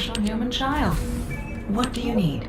special human child. What do you need?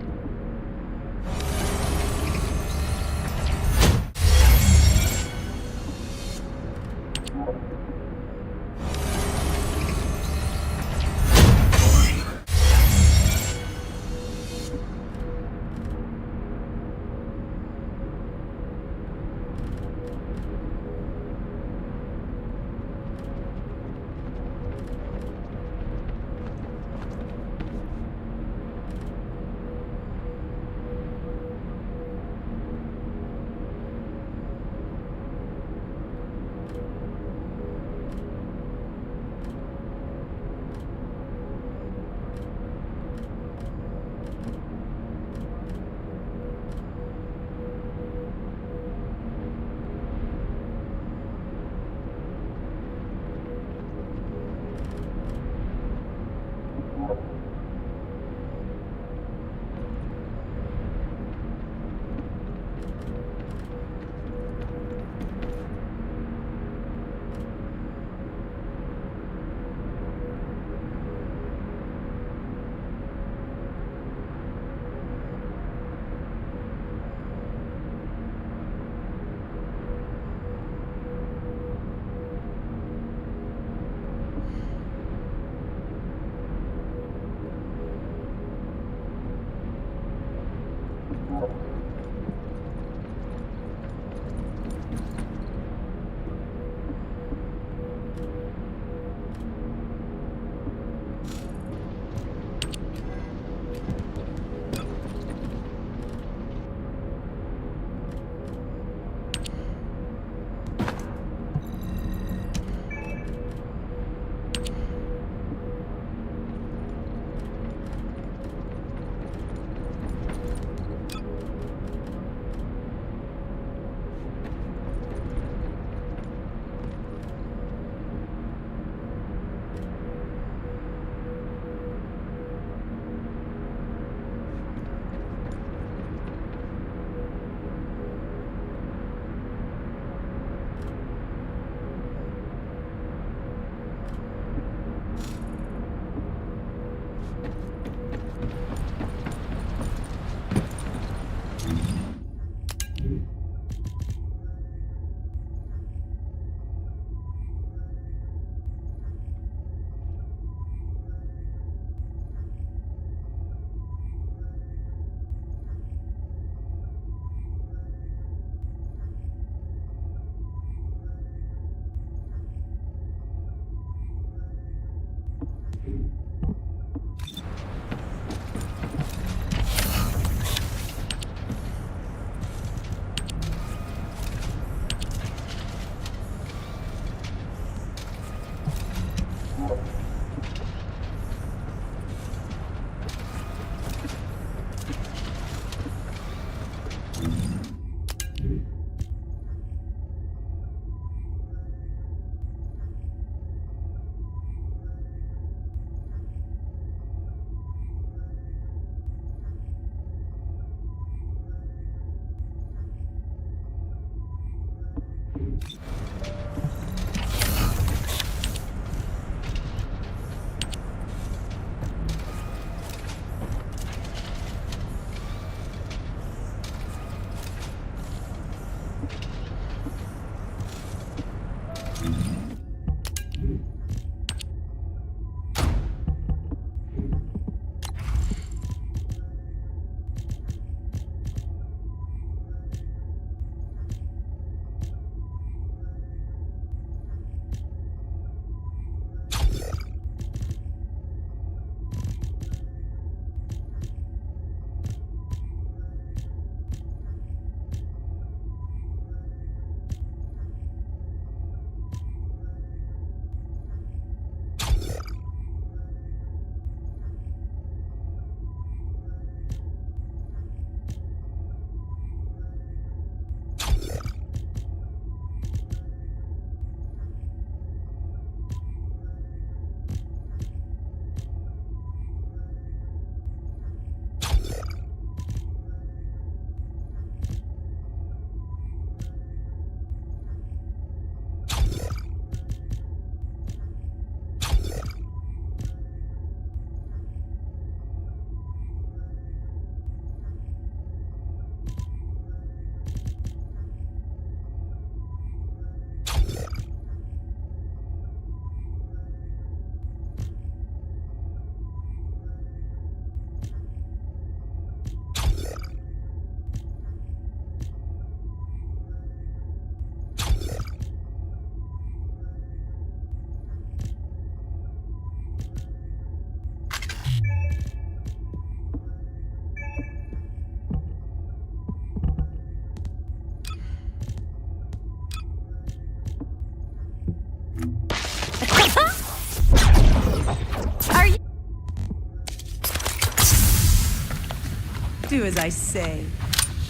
Do as I say,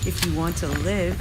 if you want to live.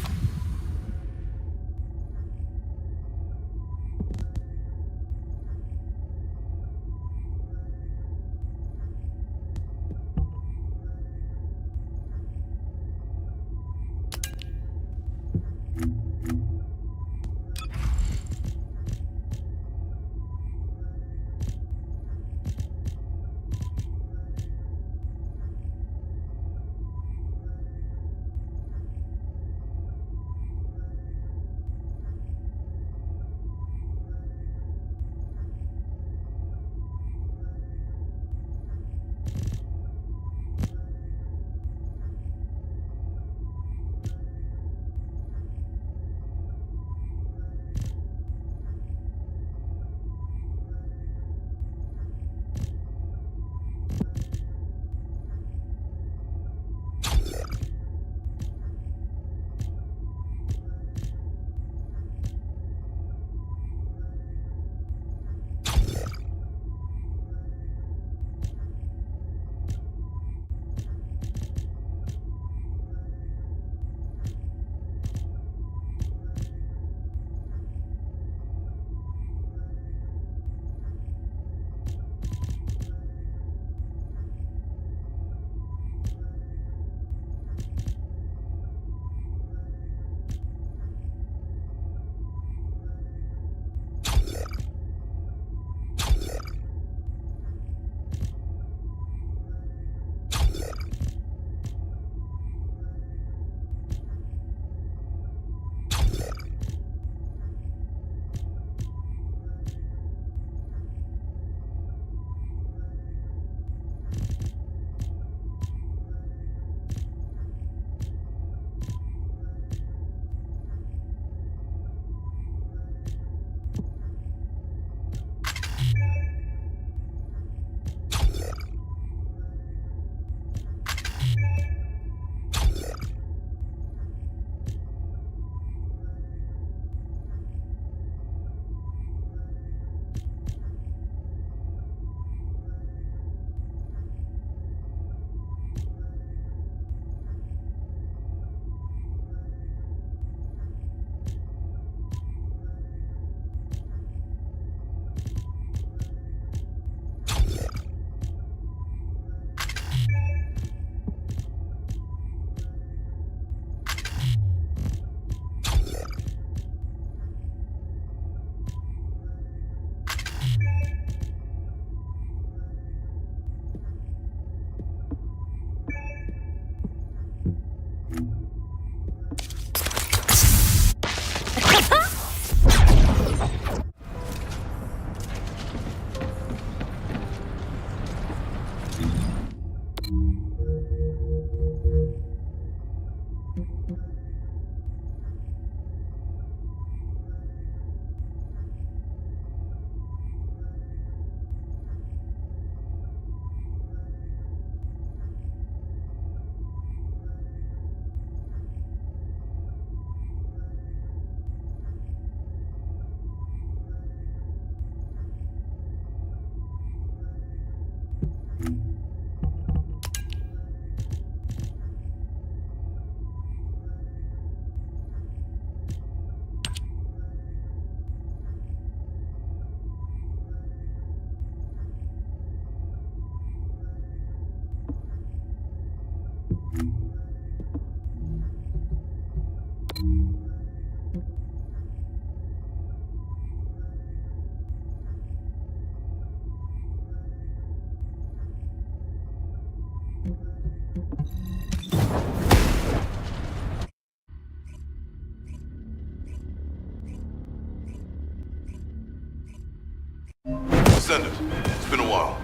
Descendant, it's been a while.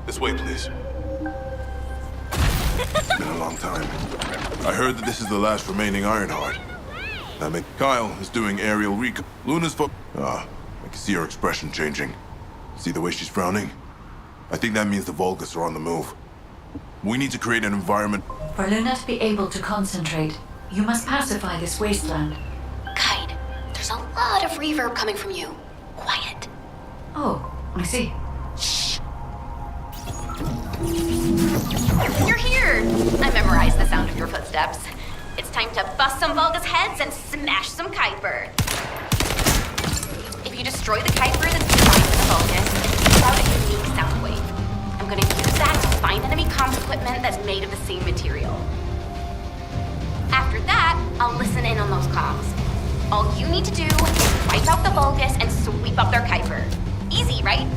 This way, please. It's been a long time. I heard that this is the last remaining Ironheart. That means Kyle is doing aerial recon. Luna's I can see her expression changing. See the way she's frowning? I think that means the Vulgus are on the move. We need to create an environment. For Luna to be able to concentrate, you must pacify this wasteland. Kite, there's a lot of reverb coming from you. Quiet. Oh, I see. Shh. You're here! I memorized the sound of your footsteps. It's time to bust some Vulgus heads and smash some Kuiper. If you destroy the Kuiper that's designed for the Vulgus, it gives out a unique sound wave. I'm gonna use that to find enemy comms equipment that's made of the same material. After that, I'll listen in on those comms. All you need to do is wipe out the Vulgus and sweep up their Kuiper. Easy, right?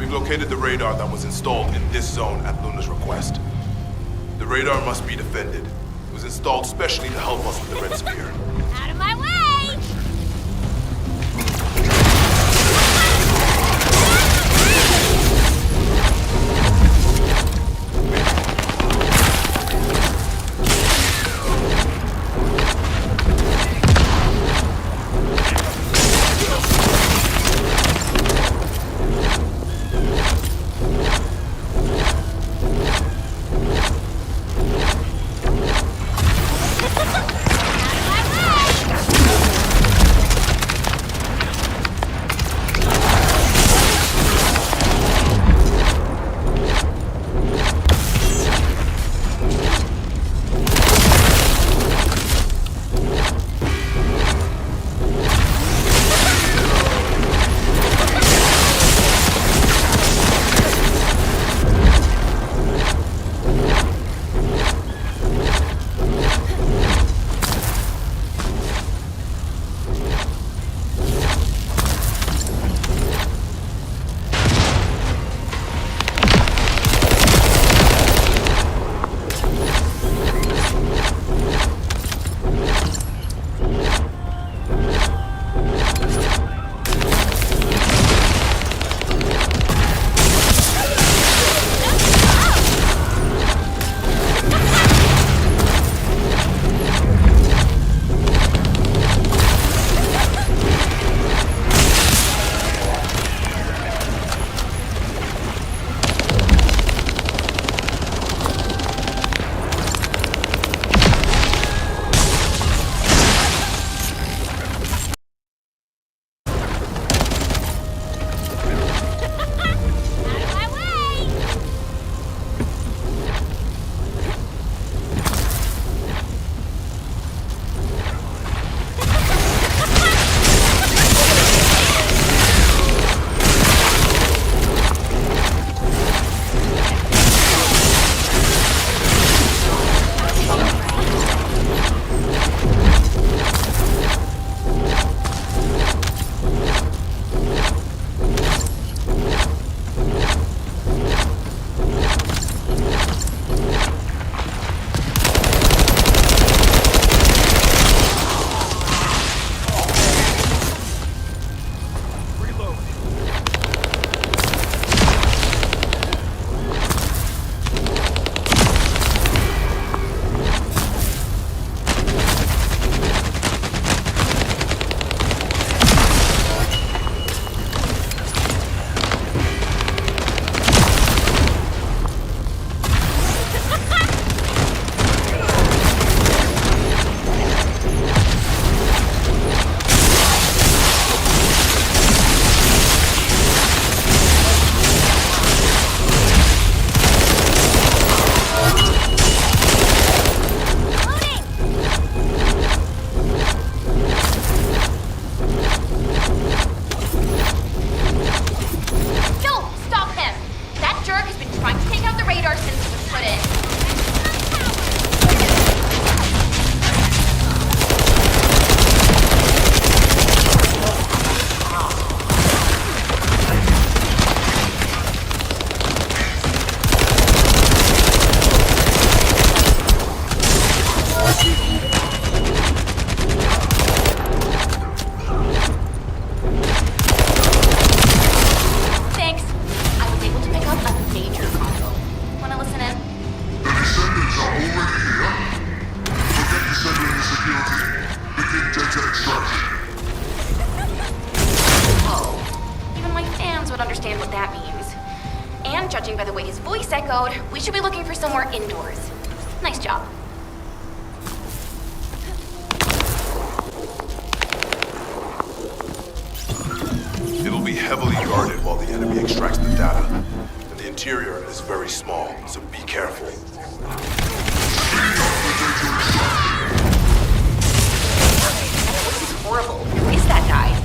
Located the radar that was installed in this zone at Luna's request. The radar must be defended. It was installed specially to help us with the Red Spear. Out of my way! Out of my way! humans would understand what that means. And judging by the way his voice echoed, we should be looking for somewhere indoors. Nice job. It'll be heavily guarded while the enemy extracts the data. And the interior is very small, so be careful. This is horrible. Who is that guy?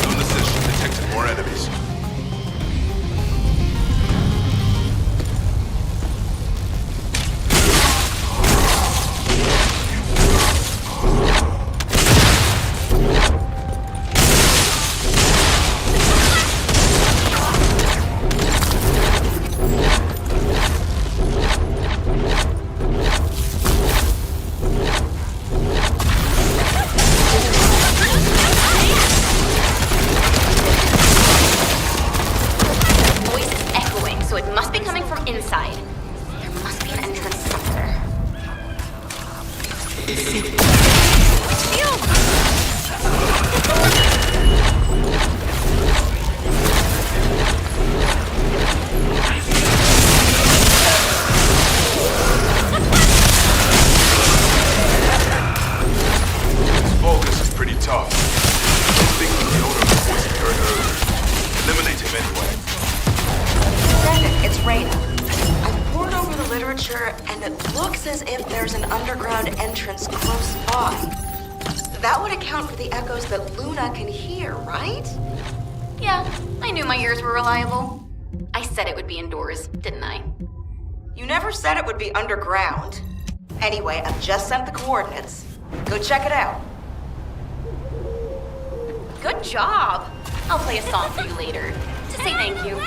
Luna says she's detected more enemies. Voice is echoing, so it must be coming from inside. There must be an entrance somewhere. This Vulgus is pretty tough. I think the owner of the voice we heard earlier. Eliminate him anyway. Descendant, it's Raina. I've pored over the literature, and it looks as if there's an underground entrance close by. That would account for the echoes that Luna can hear, right? Yeah, I knew my ears were reliable. I said it would be indoors, didn't I? You never said it would be underground. Anyway, I've just sent the coordinates. Go check it out. Good job. I'll play a song for you later to say thank you.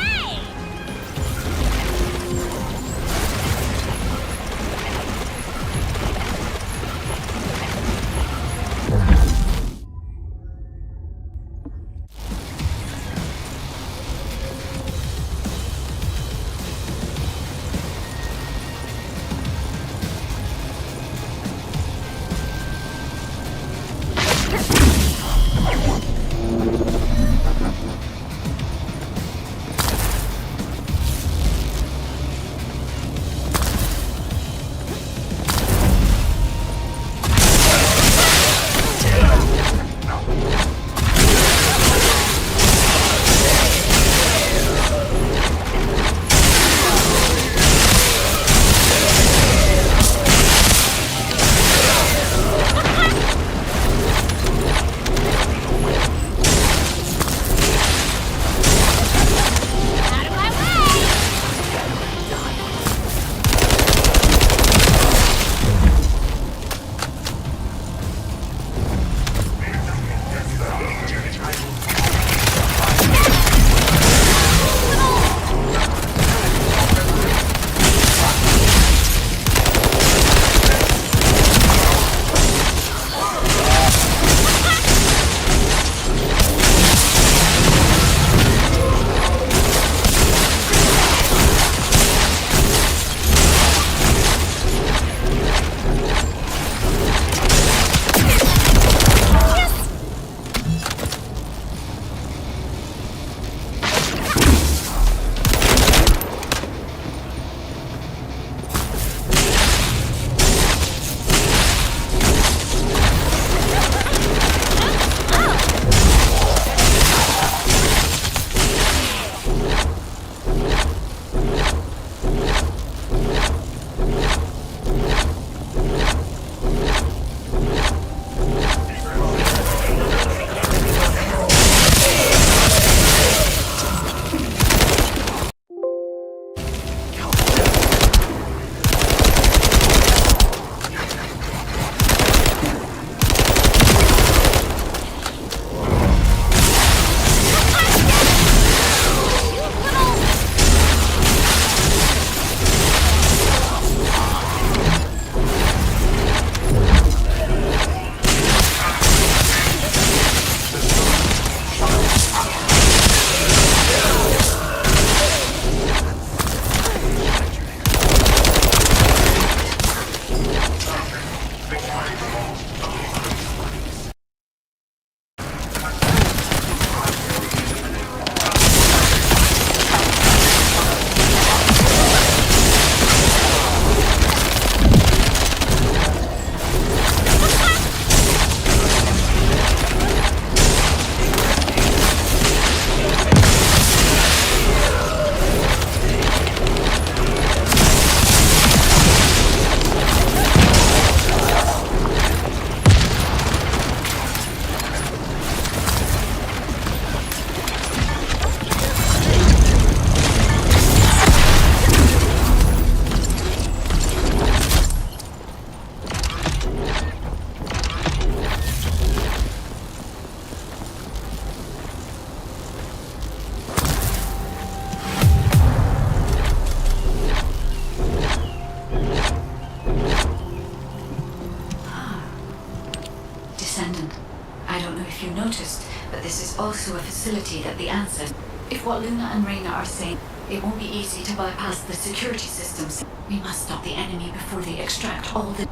there's also a facility that the ancestors... If what Luna and Reyna are saying, it won't be easy to bypass the security systems. We must stop the enemy before they extract all the...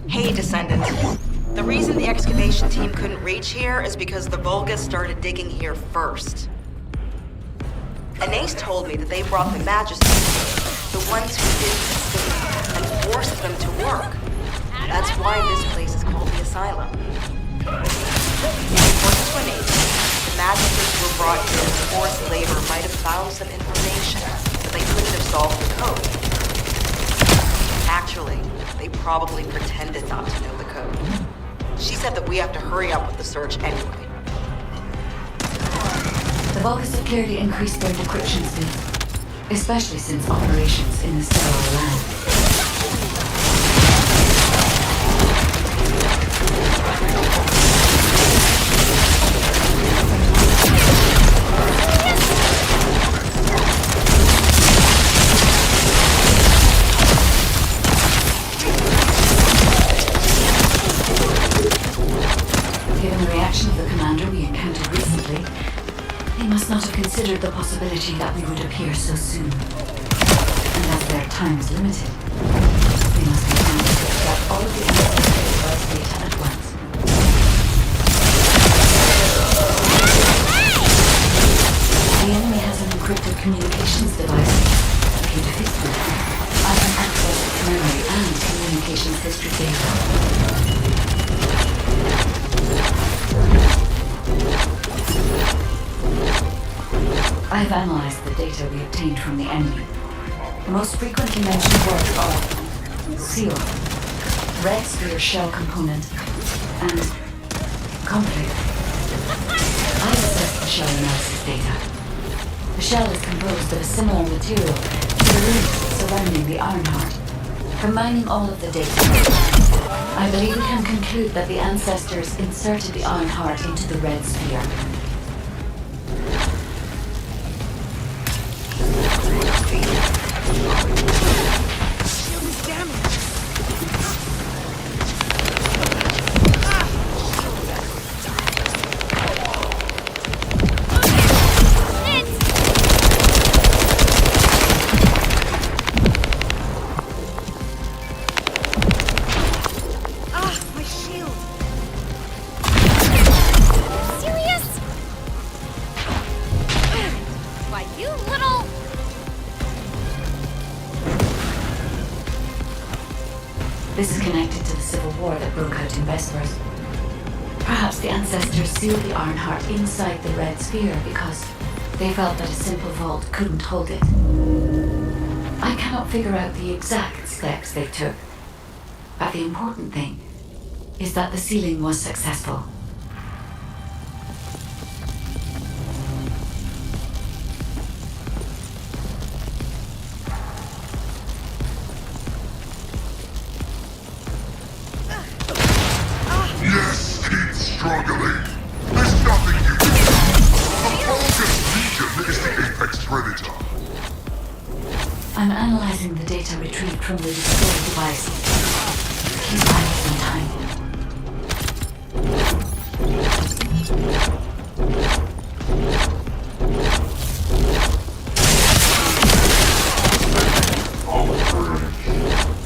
Hey, Descendant. The reason the excavation team couldn't reach here is because the Vulgus started digging here first. Anais told me that they brought the Magistrates, the ones who didn't escape, and forced them to work. That's why this place is called the Asylum. According to Anais, the Magistrates were brought here as forced labor might have found some information, but they couldn't have solved the code. Actually, they probably pretended not to know the code. She said that we have to hurry up with the search anyway. The Vulgus have clearly increased their decryption speed, especially since operations in the sterile land. Given the reaction of the commander we encountered recently, they must not have considered the possibility that we would appear so soon. And as their time is limited, they must be trying to extract all of the ancestral data at once. The enemy has an encrypted communications device. If you defeat them, I can access its memory and communications history data. I have analyzed the data we obtained from the enemy. The most frequently mentioned words are seal, red sphere shell component, and conflict. I assessed the shell analysis data. The shell is composed of a similar material to the roots surrounding the Ironheart. Combining all of the data, I believe we can conclude that the ancestors inserted the Ironheart into the red sphere. This is connected to the civil war that broke out in Vespers. Perhaps the ancestors sealed the Ironheart inside the red sphere because they felt that a simple vault couldn't hold it. I cannot figure out the exact steps they took, but the important thing is that the sealing was successful. Struggling. There's nothing you can do. The Vulgus Legion is the apex predator. I'm analyzing the data retrieved from the destroyed device. Please buy me some time. Outrage.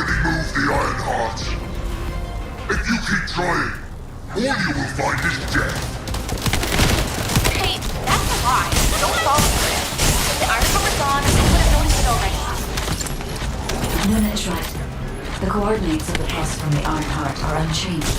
already moved the Iron Heart. If you keep trying, all you will find is death. Hey, that's a lie. Don't fall for it. If the Iron Heart was gone, I would have noticed it already. Luna is right. The coordinates of the pulse from the Iron Heart are unchanged.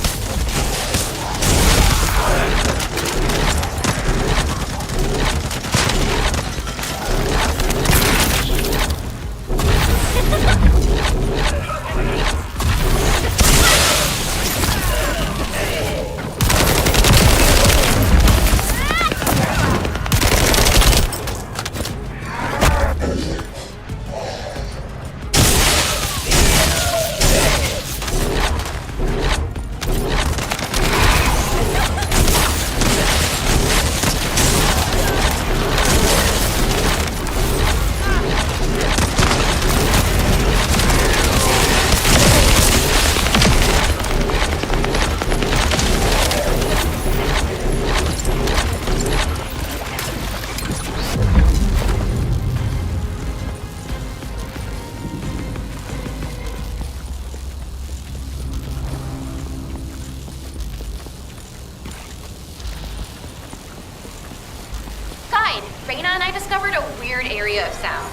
Guide, Reyna and I discovered a weird area of sound.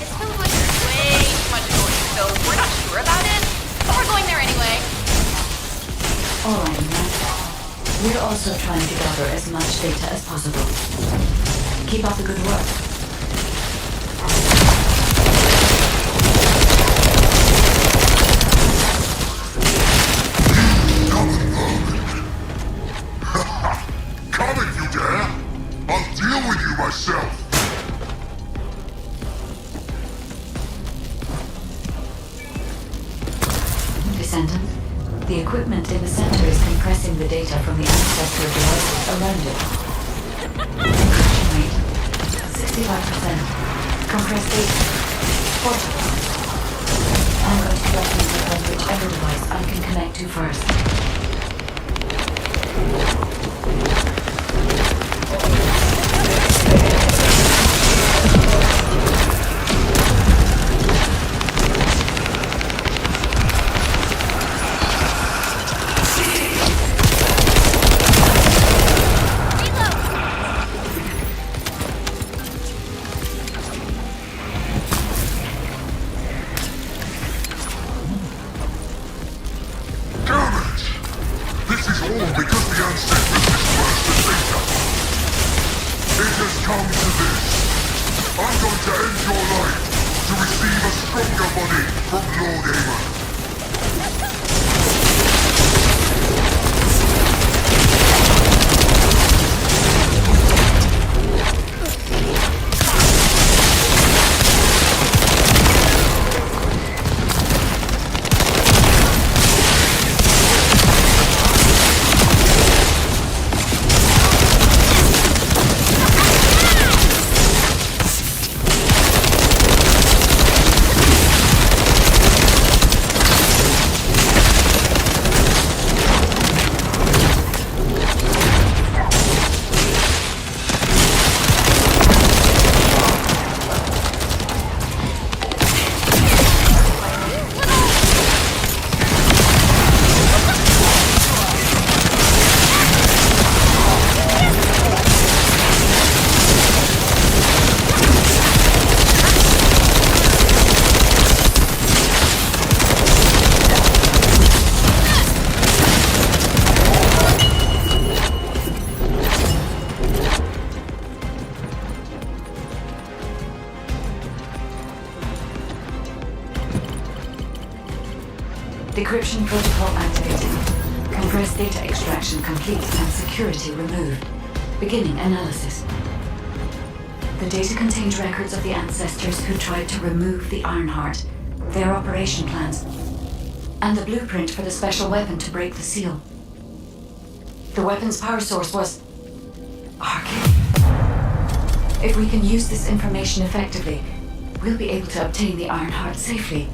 It's filled with way too much noise, so we're not sure about it, but we're going there anyway. All right, Matt. We're also trying to gather as much data as possible. Keep up the good work. Come if you dare! I'll deal with you myself! Descendant, the equipment in the center is compressing the data from the ancestor devices around it. Encryption rate, 65%. Compressed data, 40%. I'm going to document it on whichever device I can connect to first. Decryption protocol activated. Compressed data extraction complete and security removed. Beginning analysis. The data contains records of the ancestors who tried to remove the Ironheart, their operation plans, and the blueprint for the special weapon to break the seal. The weapon's power source was arcane. If we can use this information effectively, we'll be able to obtain the Ironheart safely.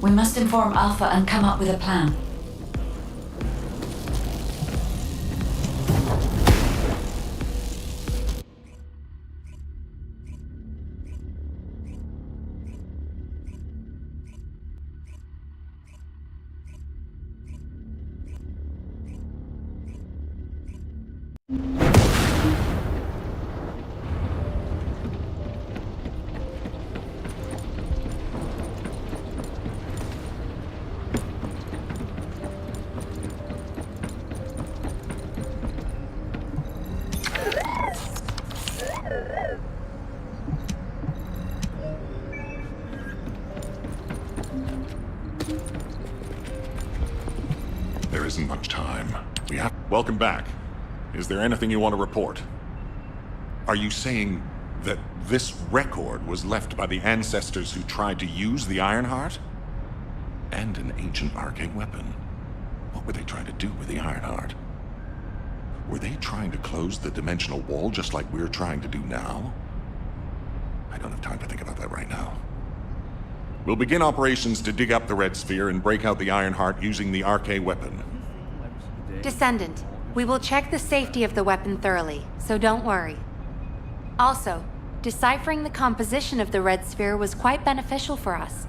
We must inform Alpha and come up with a plan. There isn't much time. We have... Welcome back. Is there anything you want to report? Are you saying that this record was left by the ancestors who tried to use the Ironheart? And an ancient arcane weapon. What were they trying to do with the Ironheart? Were they trying to close the dimensional wall just like we're trying to do now? I don't have time to think about that right now. We'll begin operations to dig up the Red Sphere and break out the Ironheart using the arcane weapon. Descendant, we will check the safety of the weapon thoroughly, so don't worry. Also, deciphering the composition of the Red Sphere was quite beneficial for us.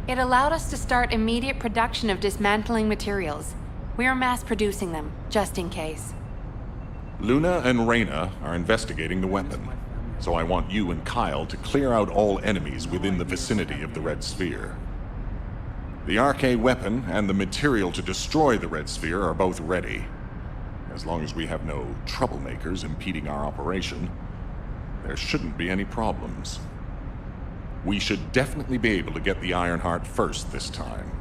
It allowed us to start immediate production of dismantling materials. We are mass producing them, just in case. Luna and Reyna are investigating the weapon, so I want you and Kyle to clear out all enemies within the vicinity of the Red Sphere. The arcane weapon and the material to destroy the Red Sphere are both ready. As long as we have no troublemakers impeding our operation, there shouldn't be any problems. We should definitely be able to get the Ironheart first this time.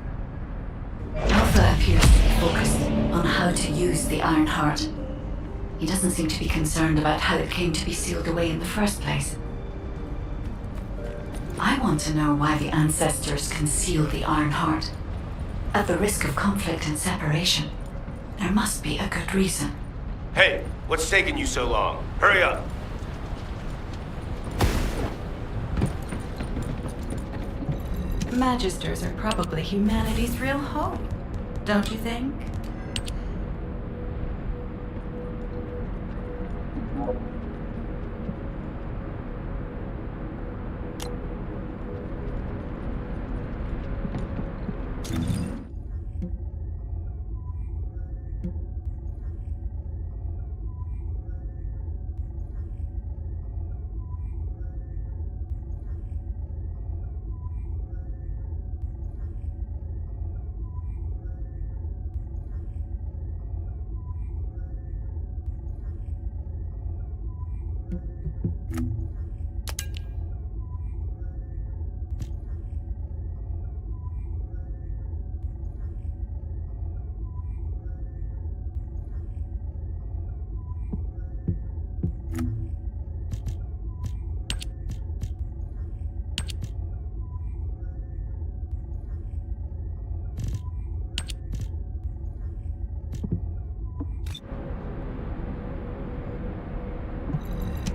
Alpha appears to be focused on how to use the Ironheart. He doesn't seem to be concerned about how it came to be sealed away in the first place. I want to know why the ancestors concealed the Ironheart. At the risk of conflict and separation, there must be a good reason. Hey, what's taking you so long? Hurry up! Magisters are probably humanity's real hope, don't you think?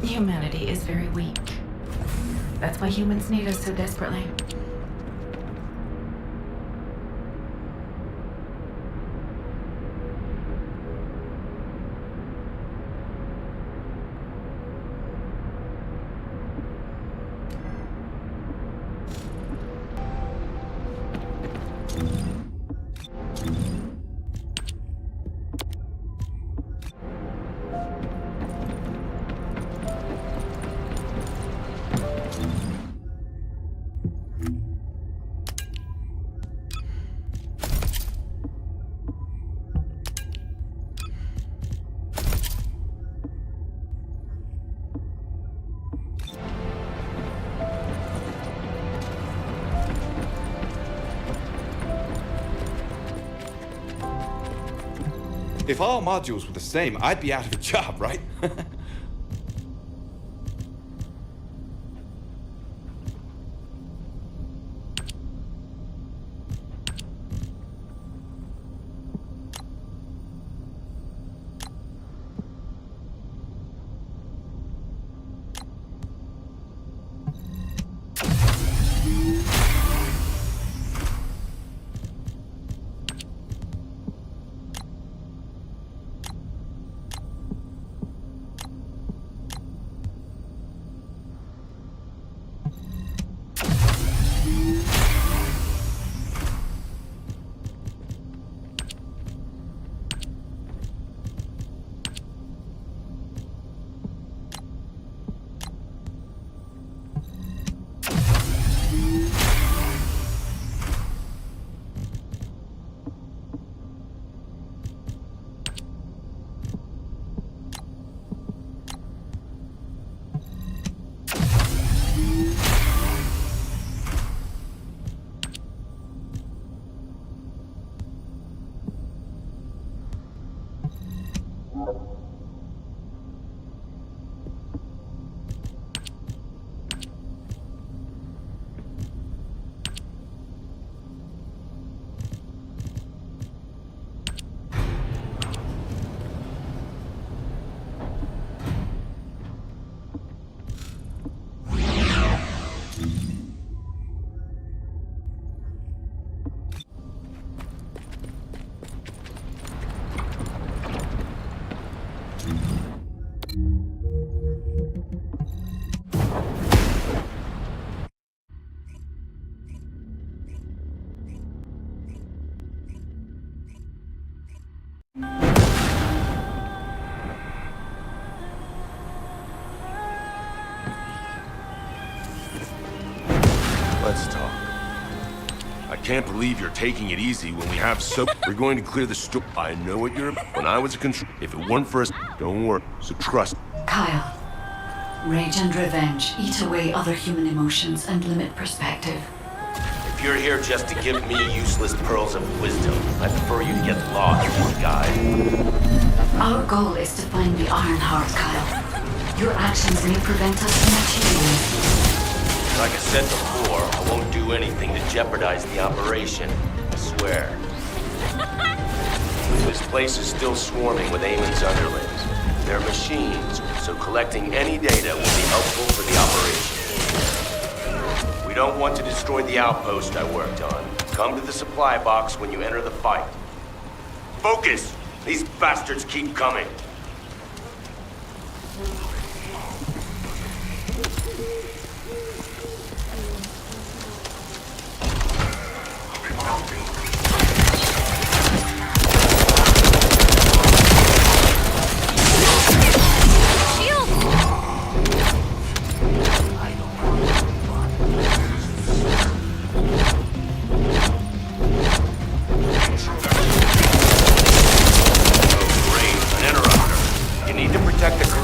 Humanity is very weak. That's why humans need us so desperately. If all modules were the same, I'd be out of a job, right? let's talk. I can't believe you're taking it easy when we have so... We're going to clear the store. I know what you're... When I was a control... If it weren't for us, don't worry. So trust. Kyle, rage and revenge eat away other human emotions and limit perspective. If you're here just to give me useless pearls of wisdom, I prefer you to get lost, guy. Our goal is to find the Iron Heart, Kyle. Your actions may prevent us from achieving it. Like I said before, I won't do anything to jeopardize the operation. I swear. This place is still swarming with Eamon's underlings. They're machines, so collecting any data will be helpful for the operation. We don't want to destroy the outpost I worked on. Come to the supply box when you enter the fight. Focus! These bastards keep coming.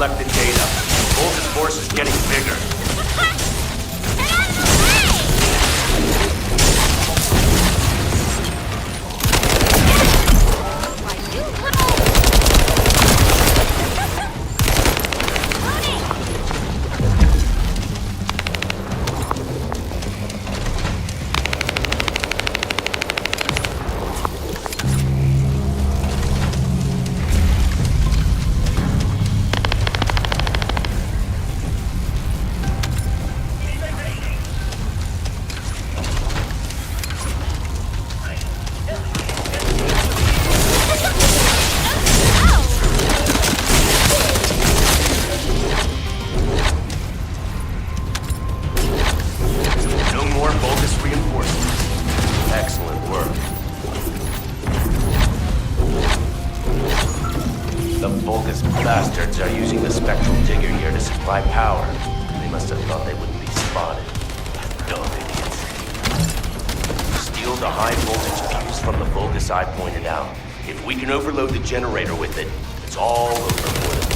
Collected data. Volta's force is getting bigger. Bastards are using the spectral digger here to supply power. They must have thought they wouldn't be spotted. Dumb idiots. Steal the high voltage fuse from the focus I pointed out. If we can overload the generator with it, it's all over for them.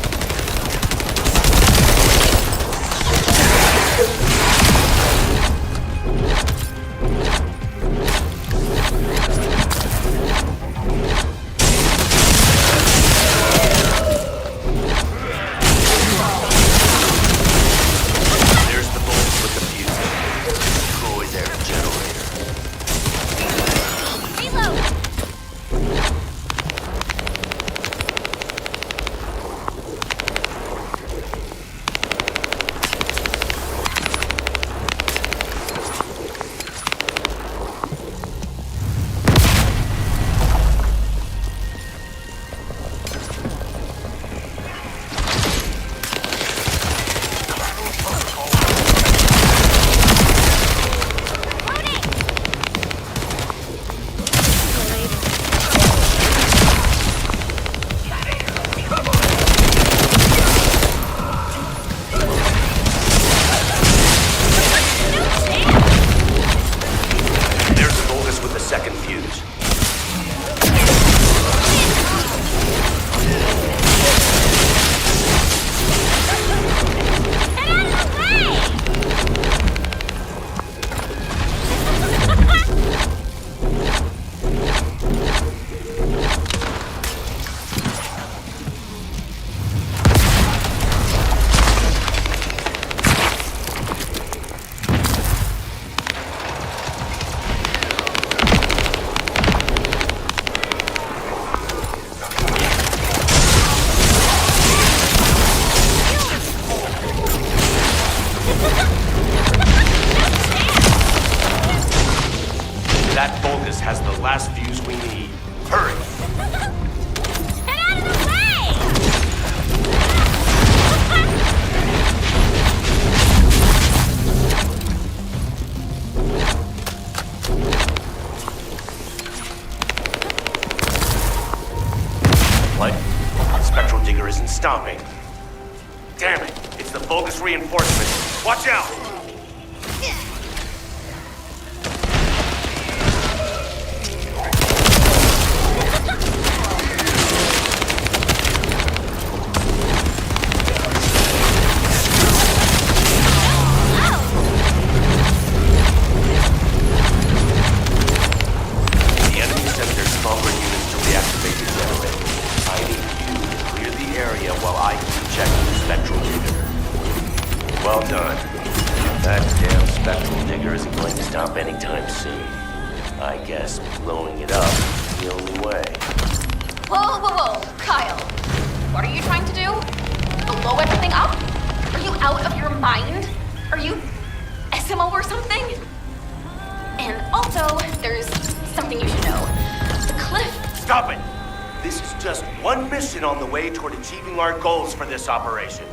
That Vulgus has the last fuse we need. Hurry! Get out of the way! What? The spectral digger isn't stopping. Damn it! It's the Vulgus reinforcement. Watch out! spectral digger isn't going to stop anytime soon. I guess blowing it up is the only way. Whoa, whoa, whoa, Kyle. What are you trying to do? Blow everything up? Are you out of your mind? Are you SMO or something? And also, there's something you should know. The cliff. Stop it! This is just one mission on the way toward achieving our goals for this operation.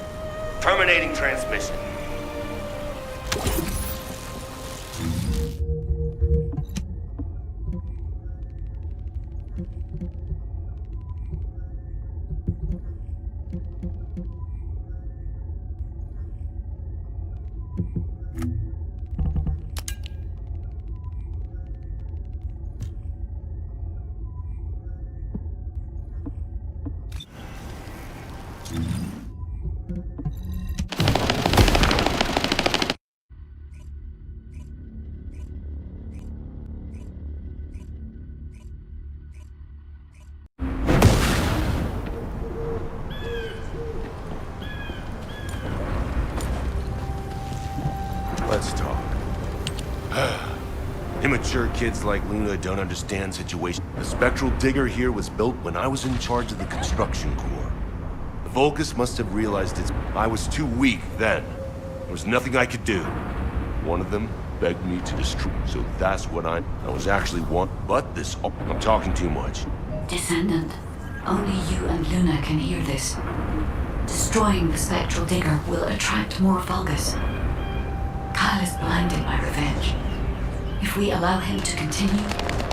Terminating transmission. Let's talk. Immature kids like Luna don't understand situations. The spectral digger here was built when I was in charge of the construction corps. The Vulcus must have realized I was too weak then. There was nothing I could do. One of them begged me to destroy, so that's what I was actually but this, I'm talking too much. Descendant, only you and Luna can hear this. Destroying the spectral digger will attract more Vulgus. Kyle is blinded by revenge. If we allow him to continue,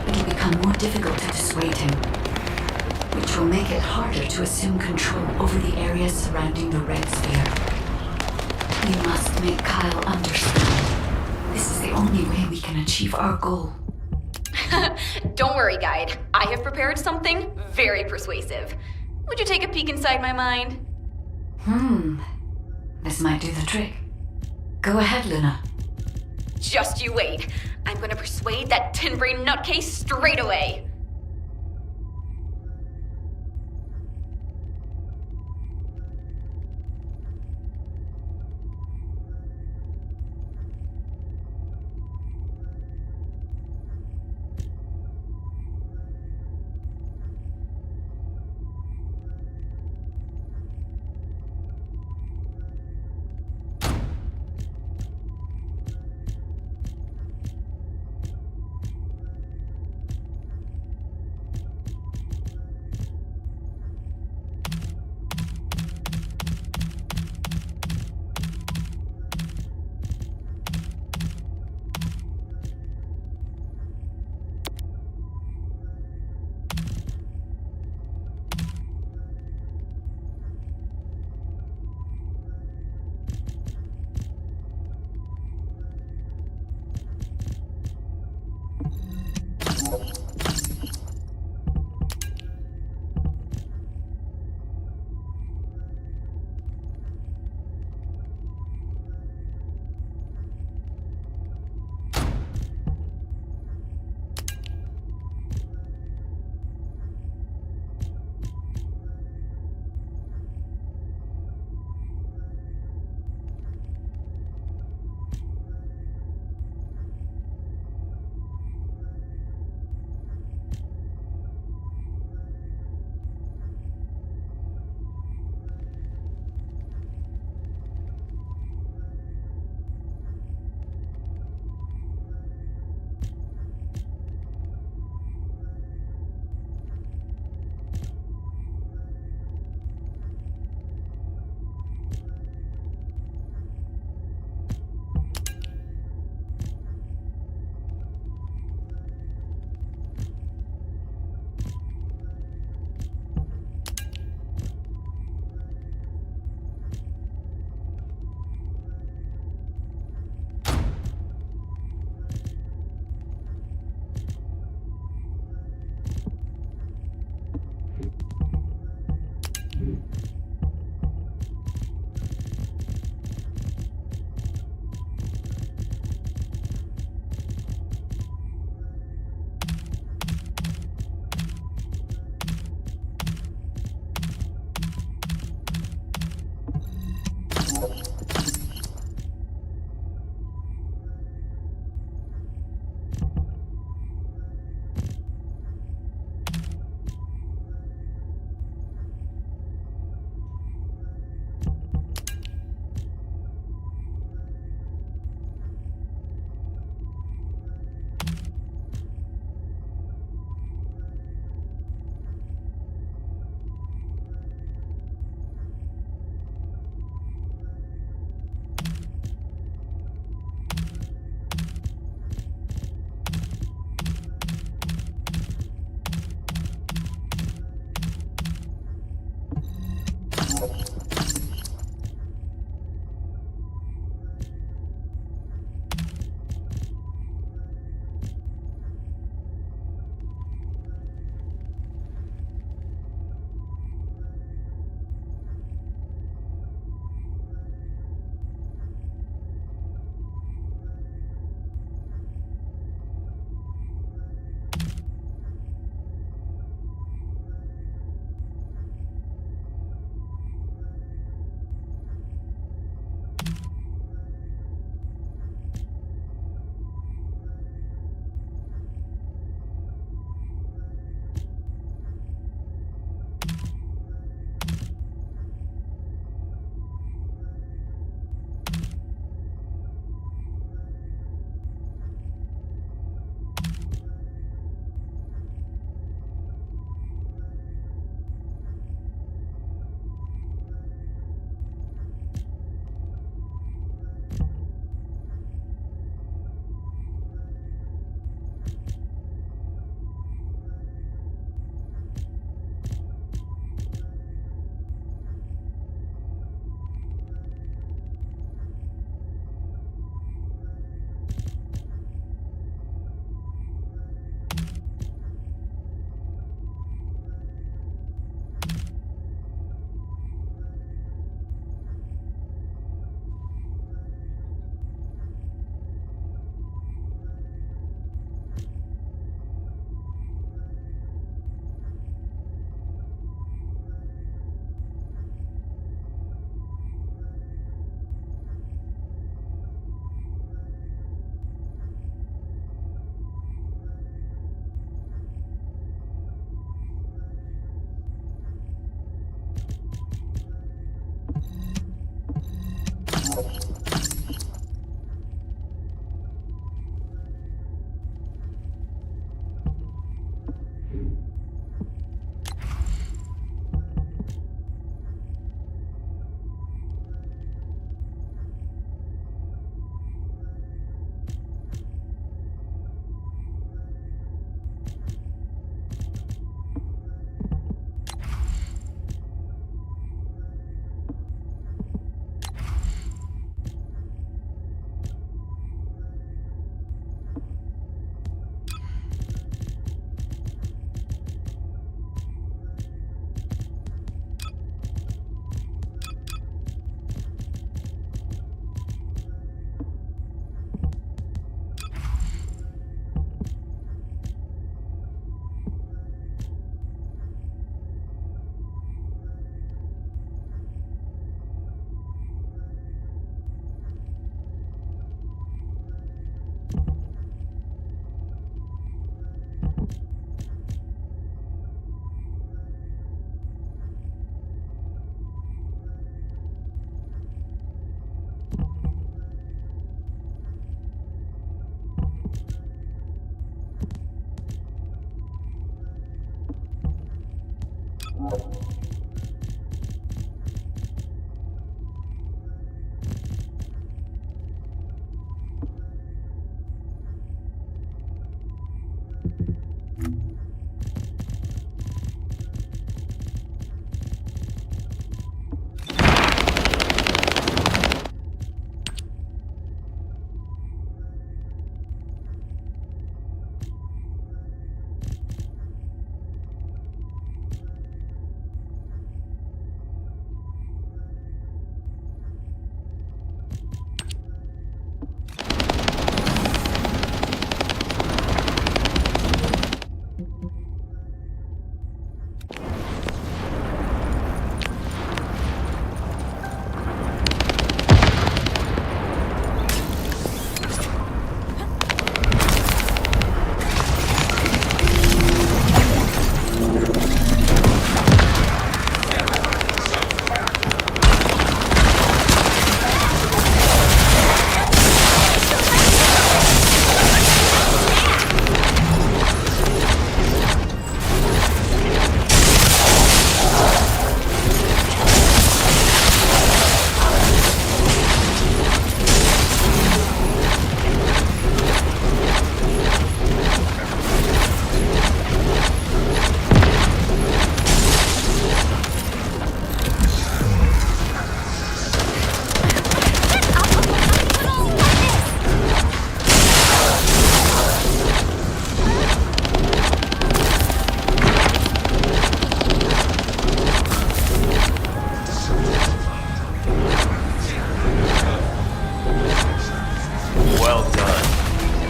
it'll become more difficult to dissuade him, which will make it harder to assume control over the areas surrounding the red sphere. We must make Kyle understand. This is the only way we can achieve our goal. Don't worry, Guide. I have prepared something very persuasive. Would you take a peek inside my mind? This might do the trick. Go ahead, Luna. Just you wait. I'm gonna persuade that tin-brain nutcase straight away.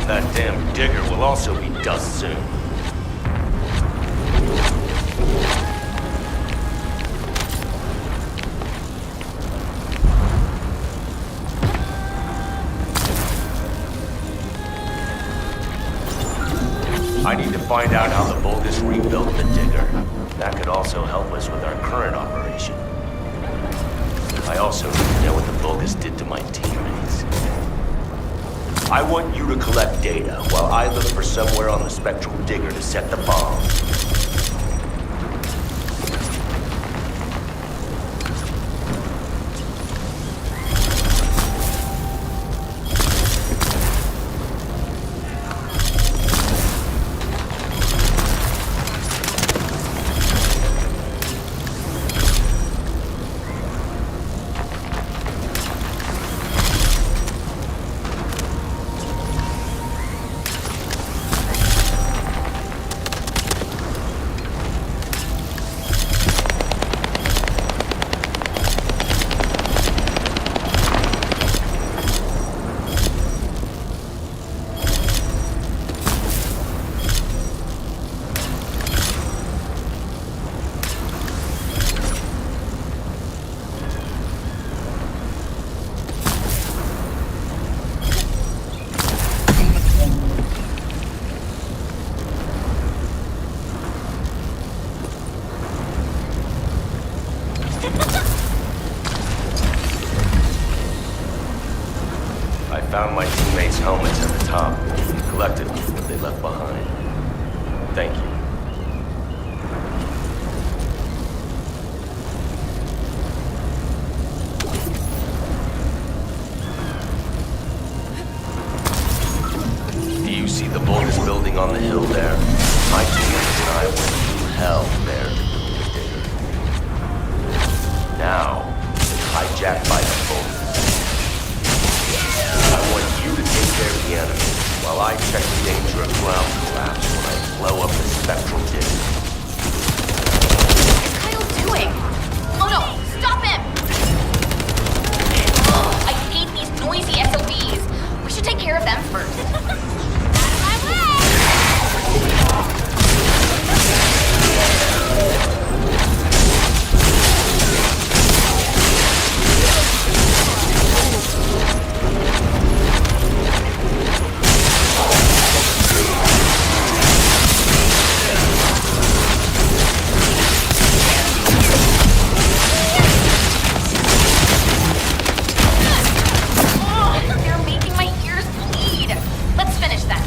That damn digger will also be dust soon. I need to find out how the Vulgus rebuilt the digger. That could also help us with our current operation. I also need to know what the Vulgus did to my teammates. I want you to collect data while I look for somewhere on the spectral digger to set the bomb. I found my teammates' helmets at the top. Collected what they left behind. Thank you. Do you see the Vulgus building on the hill there? My teammates and I went through hell there to build the digger. Now, hijacked by the Vulgus. I want you to take care of the enemy, while I check the danger of ground collapse when I blow up the spectral digger. What's Kyle doing? Oh no, stop him! Ugh, I hate these noisy SOBs. We should take care of them first. Out of my way! They're making my ears bleed. Let's finish that.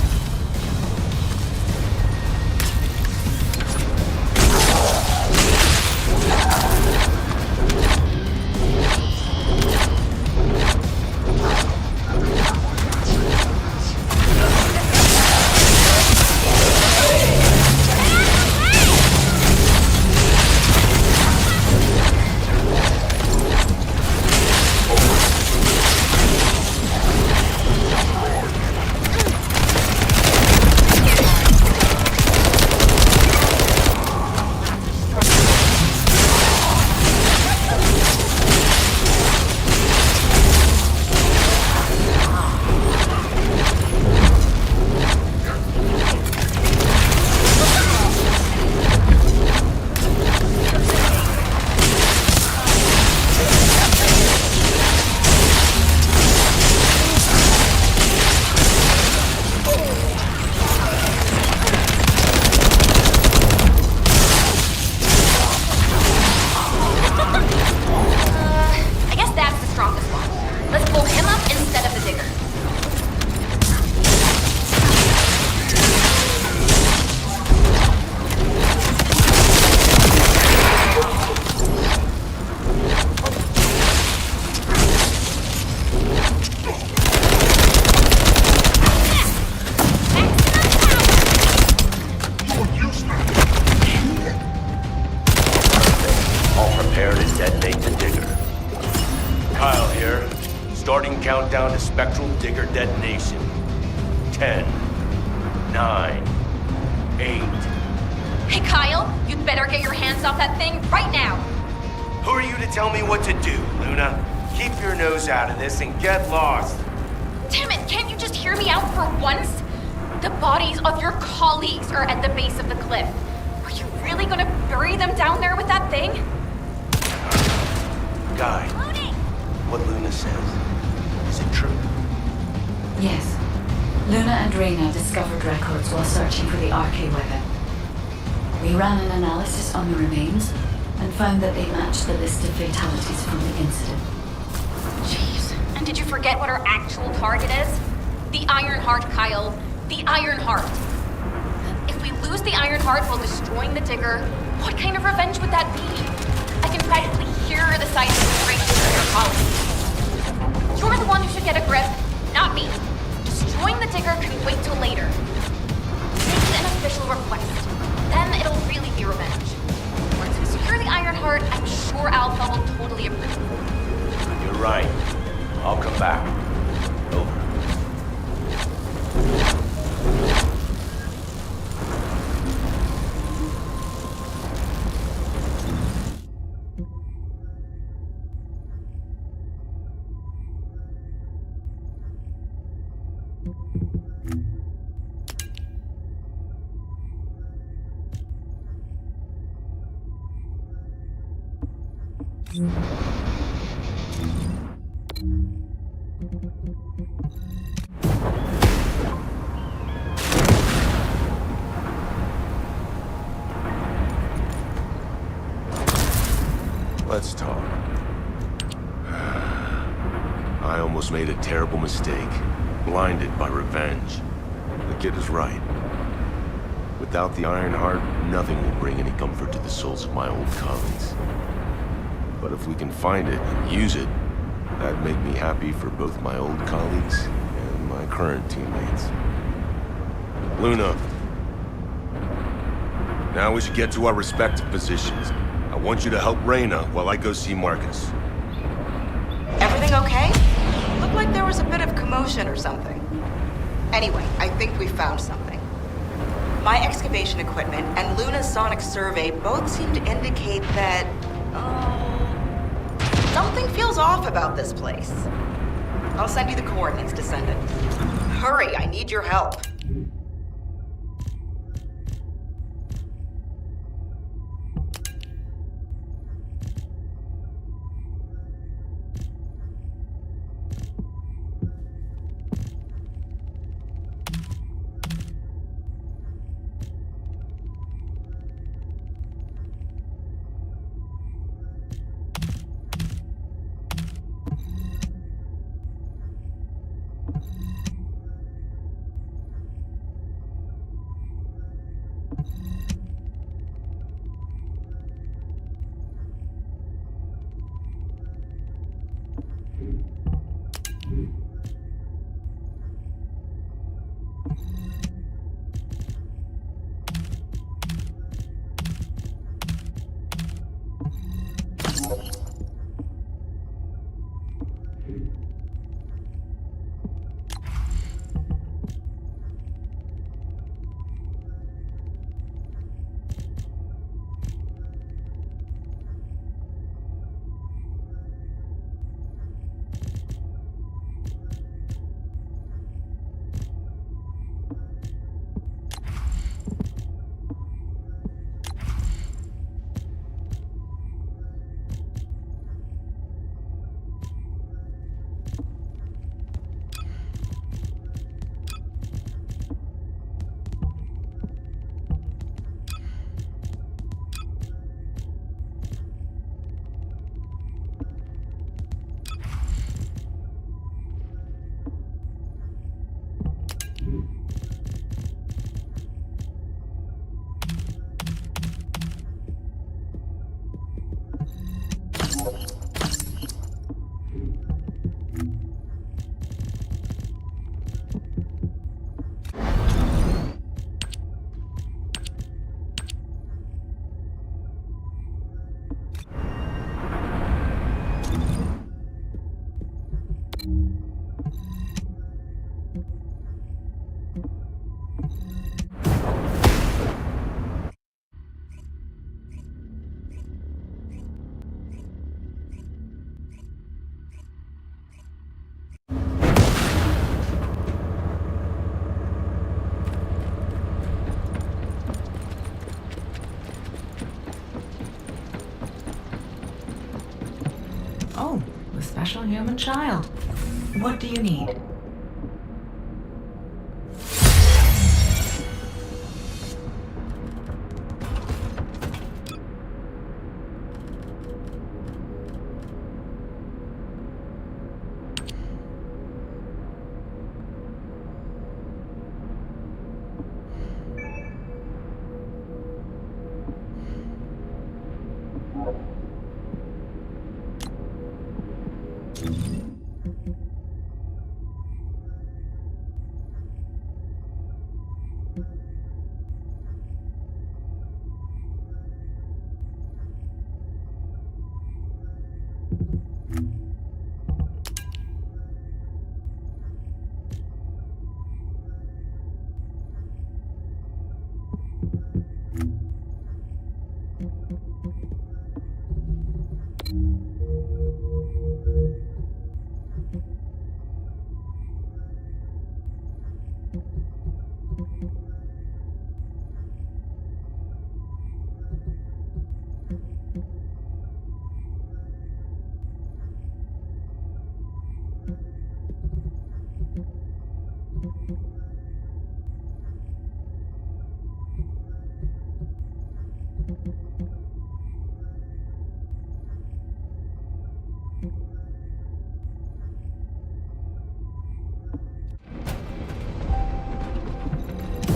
I guess that's the strongest one. Let's pull him up instead of the digger. All prepared to detonate the digger. Kyle here. Starting countdown to spectral digger detonation. 10, 9, 8. Hey Kyle, you'd better get your hands off that thing right now. Who are you to tell me what to do, Luna? Keep your nose out of this and get lost. Damn it, can't you just hear me out for once? The bodies of your colleagues are at the base of the cliff. Are you really gonna bury them down there with that thing? Guy, what Luna says, is it true? Yes. Luna and Reyna discovered records while searching for the RK weapon. We ran an analysis on the remains and found that they matched the list of fatalities from the incident. Jeez. And did you forget what our actual target is? The Iron Heart, Kyle. The Iron Heart. If we lose the Iron Heart while destroying the Digger, what kind of revenge would that be? I can practically hear the sights of the breakthrough of your colleagues. You're the one who should get a grip, not me. Destroying the Digger can wait till later. Make it an official request. Then it'll really be revenge. Once we secure the Iron Heart, I'm sure Alpha will totally approve. You're right. I'll come back. Over. Let's talk. I almost made a terrible mistake. Blinded by revenge. The kid is right. Without the Iron Heart, nothing will bring any comfort to the souls of my old colleagues. But if we can find it and use it, that'd make me happy for both my old colleagues and my current teammates. Luna. Now we should get to our respective positions. I want you to help Reyna while I go see Marcus. Everything okay? Looked like there was a bit of commotion or something. Anyway, I think we found something. My excavation equipment and Luna's sonic survey both seem to indicate that... something feels off about this place. I'll send you the coordinates, Descendant. Hurry, I need your help. child. What do you need?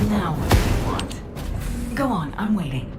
Now what do you want? Go on, I'm waiting.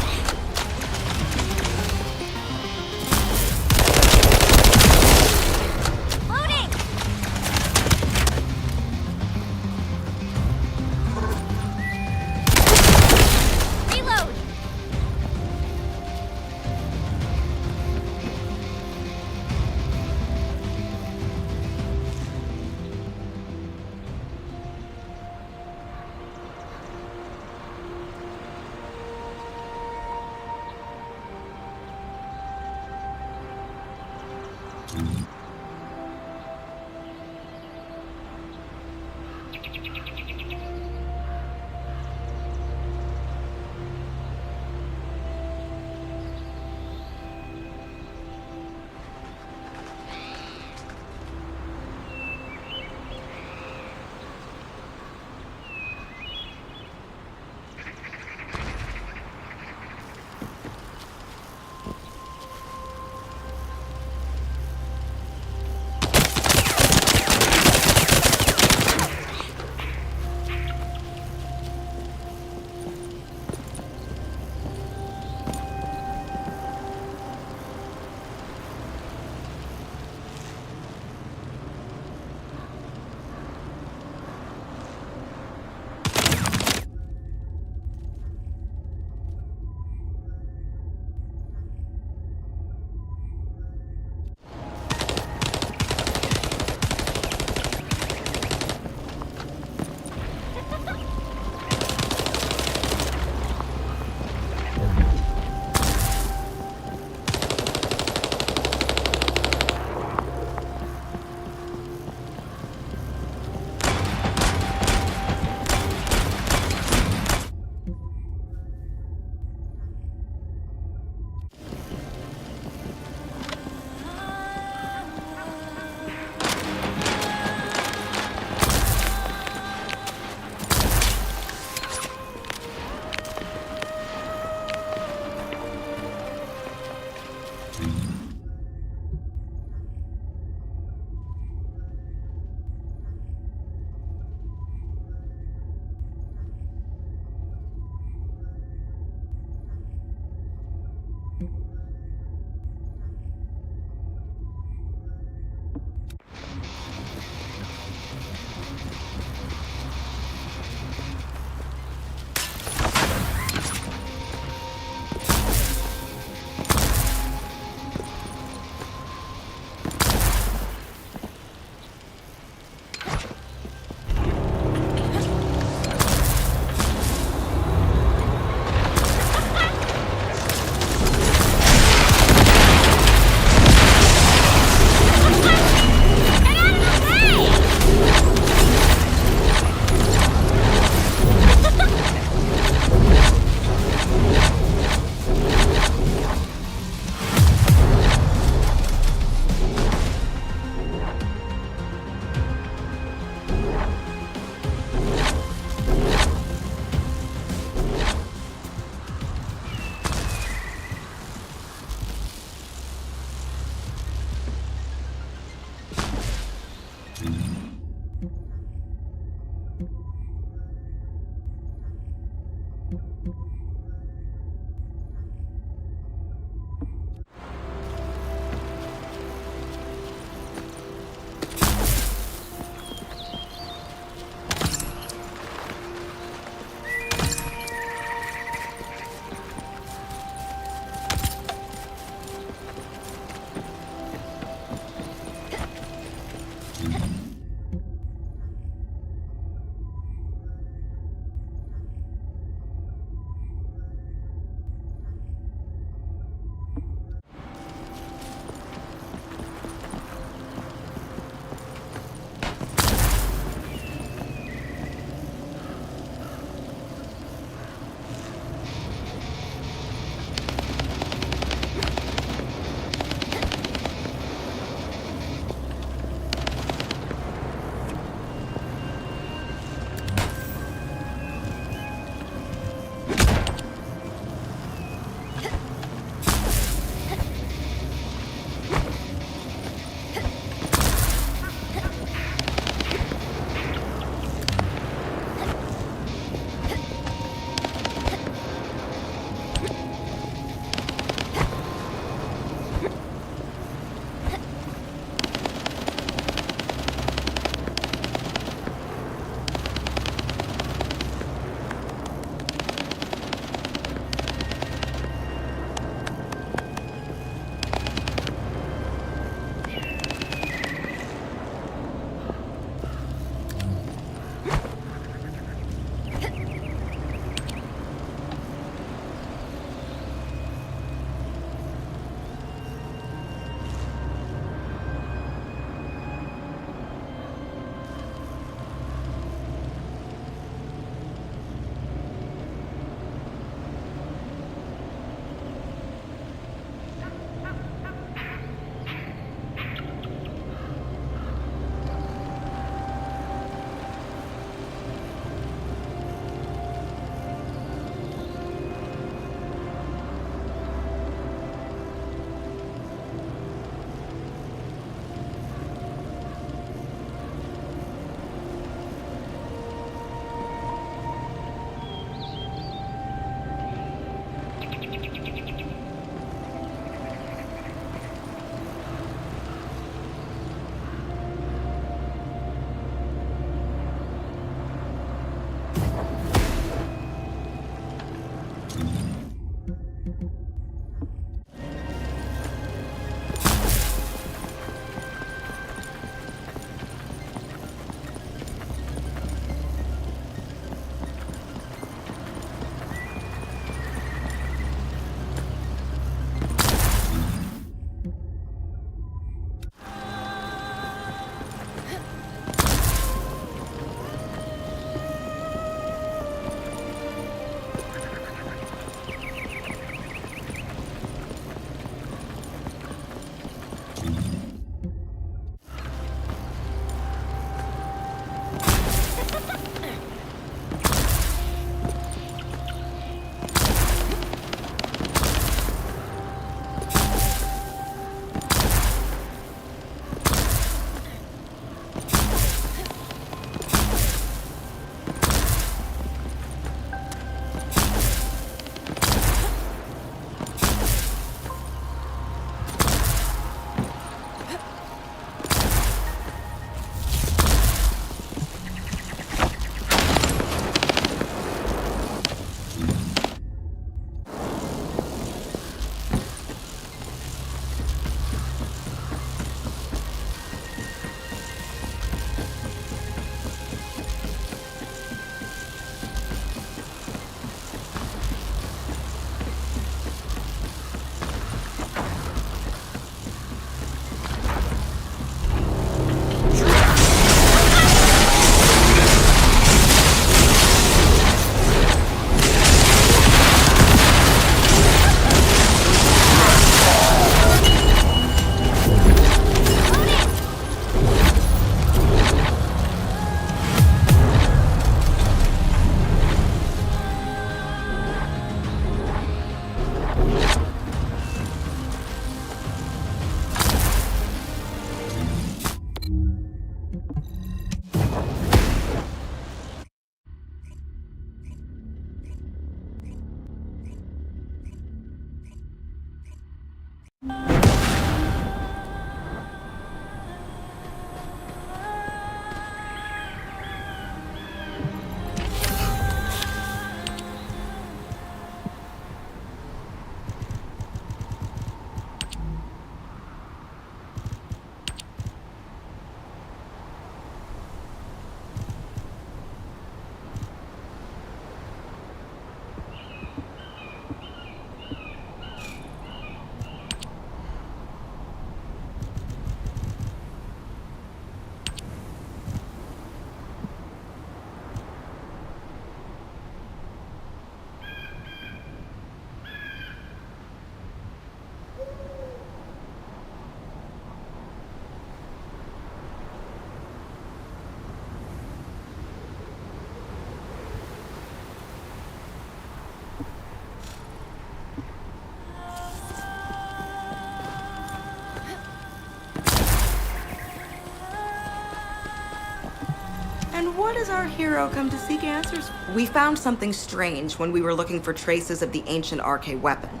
And what does our hero come to seek answers? We found something strange when we were looking for traces of the ancient RK weapon.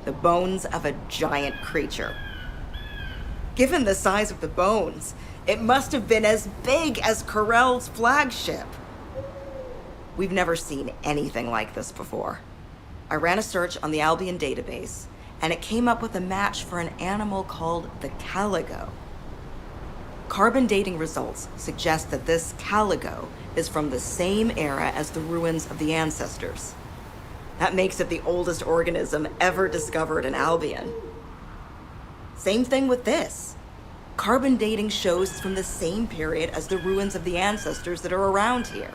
The bones of a giant creature. Given the size of the bones, it must have been as big as Corell's flagship. We've never seen anything like this before. I ran a search on the Albion database, and it came up with a match for an animal called the caligo. Carbon dating results suggest that this caligo is from the same era as the ruins of the ancestors. That makes it the oldest organism ever discovered in Albion. Same thing with this. Carbon dating shows it's from the same period as the ruins of the ancestors that are around here.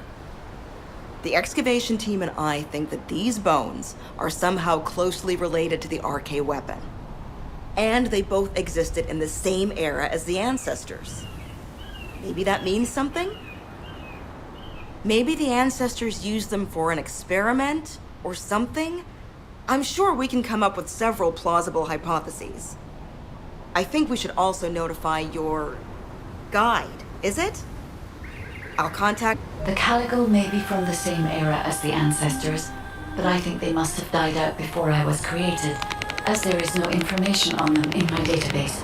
The excavation team and I think that these bones are somehow closely related to the RK weapon. And they both existed in the same era as the ancestors. Maybe that means something? Maybe the ancestors used them for an experiment or something? I'm sure we can come up with several plausible hypotheses. I think we should also notify your guide, is it? I'll contact... The caligo may be from the same era as the ancestors, but I think they must have died out before I was created, as there is no information on them in my database.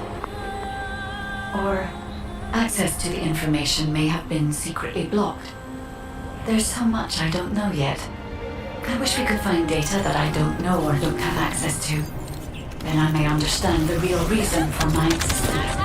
Or access to the information may have been secretly blocked. There's so much I don't know yet. I wish we could find data that I don't know or don't have access to. Then I may understand the real reason for my existence.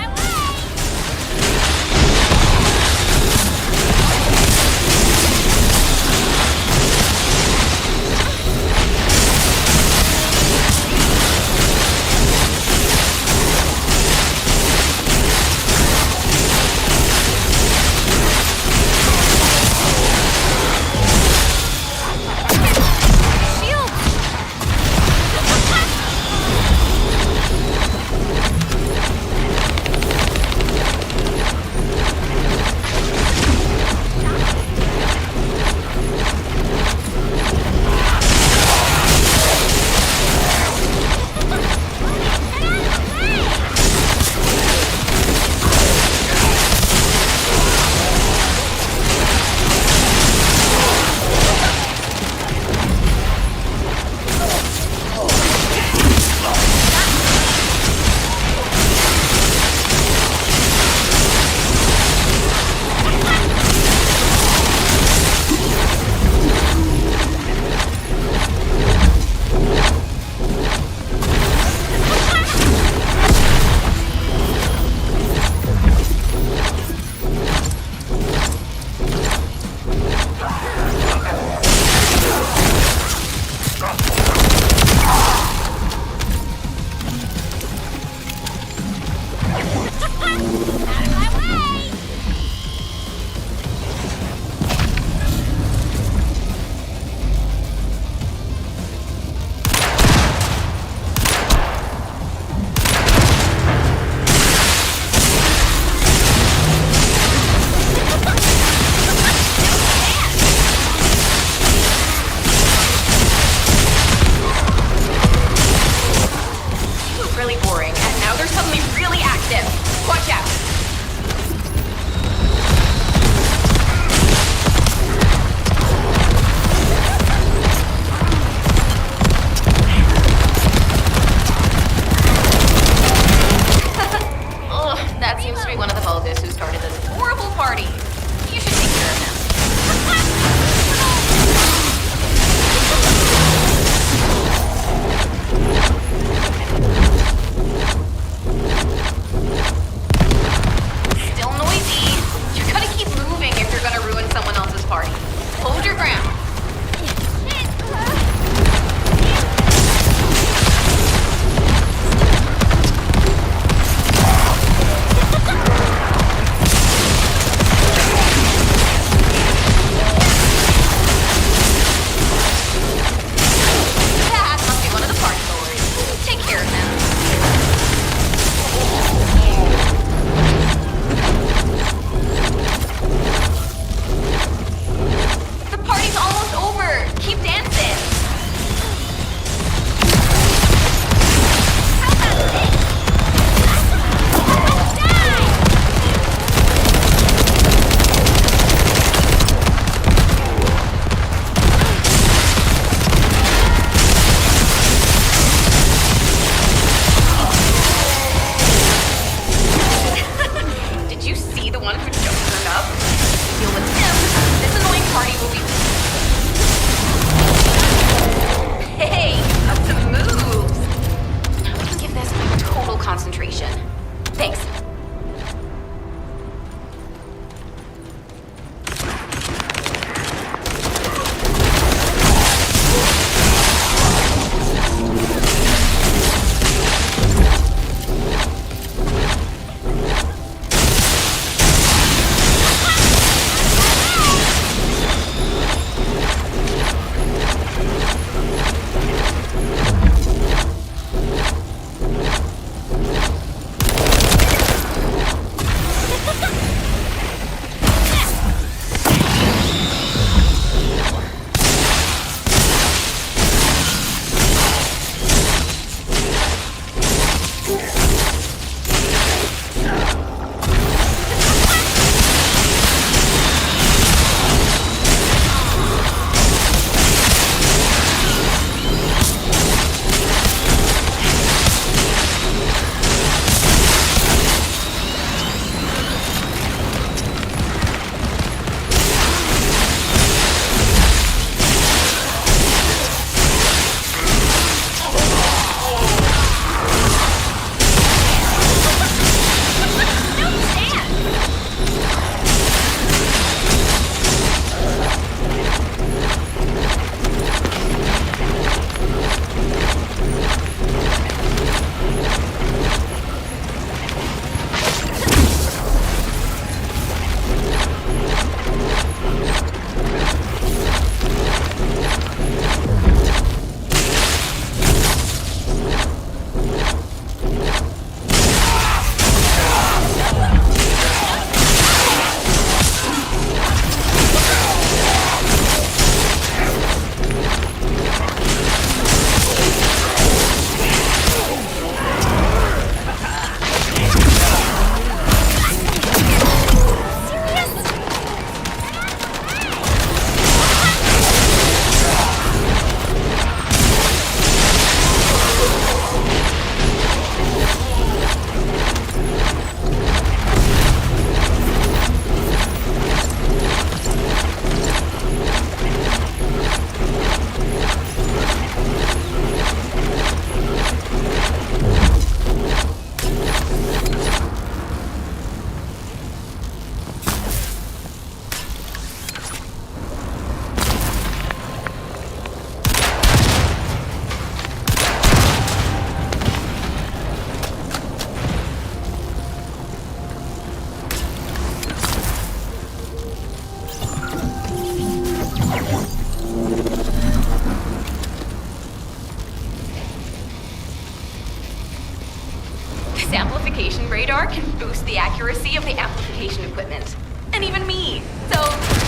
This amplification radar can boost the accuracy of the amplification equipment. And even me. So,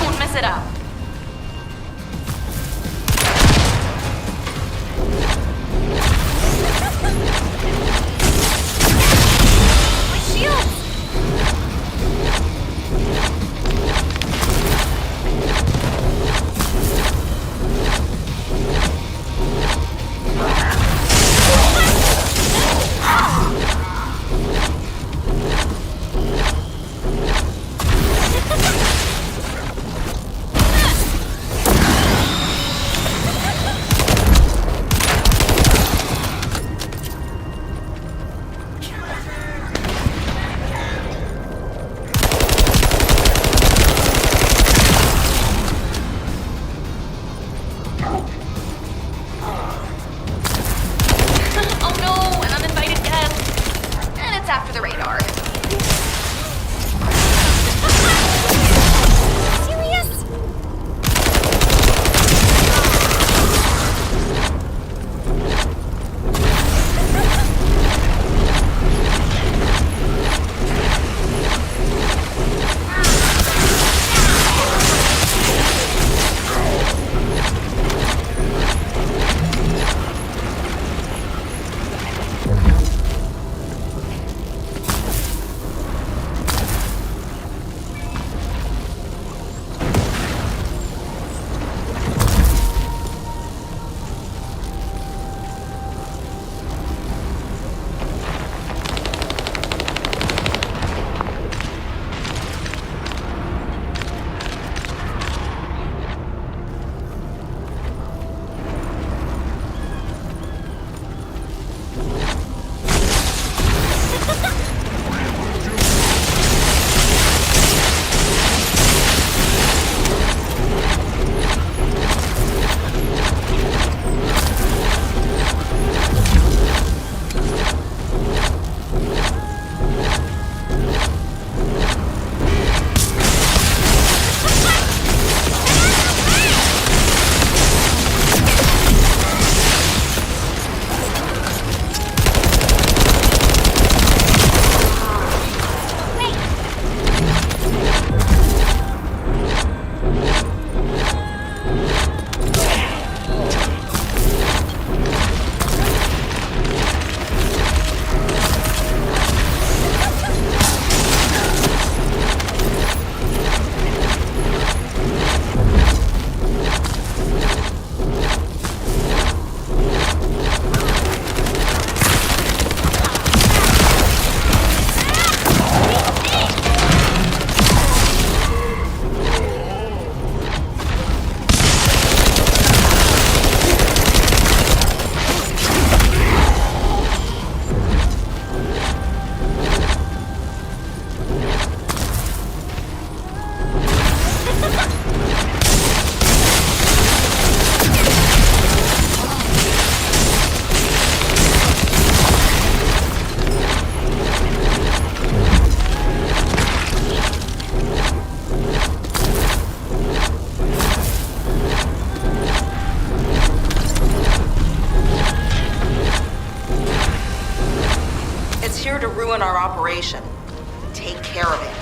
don't mess it up. My shields! After the radar. Serious? here to ruin our operation. Take care of it.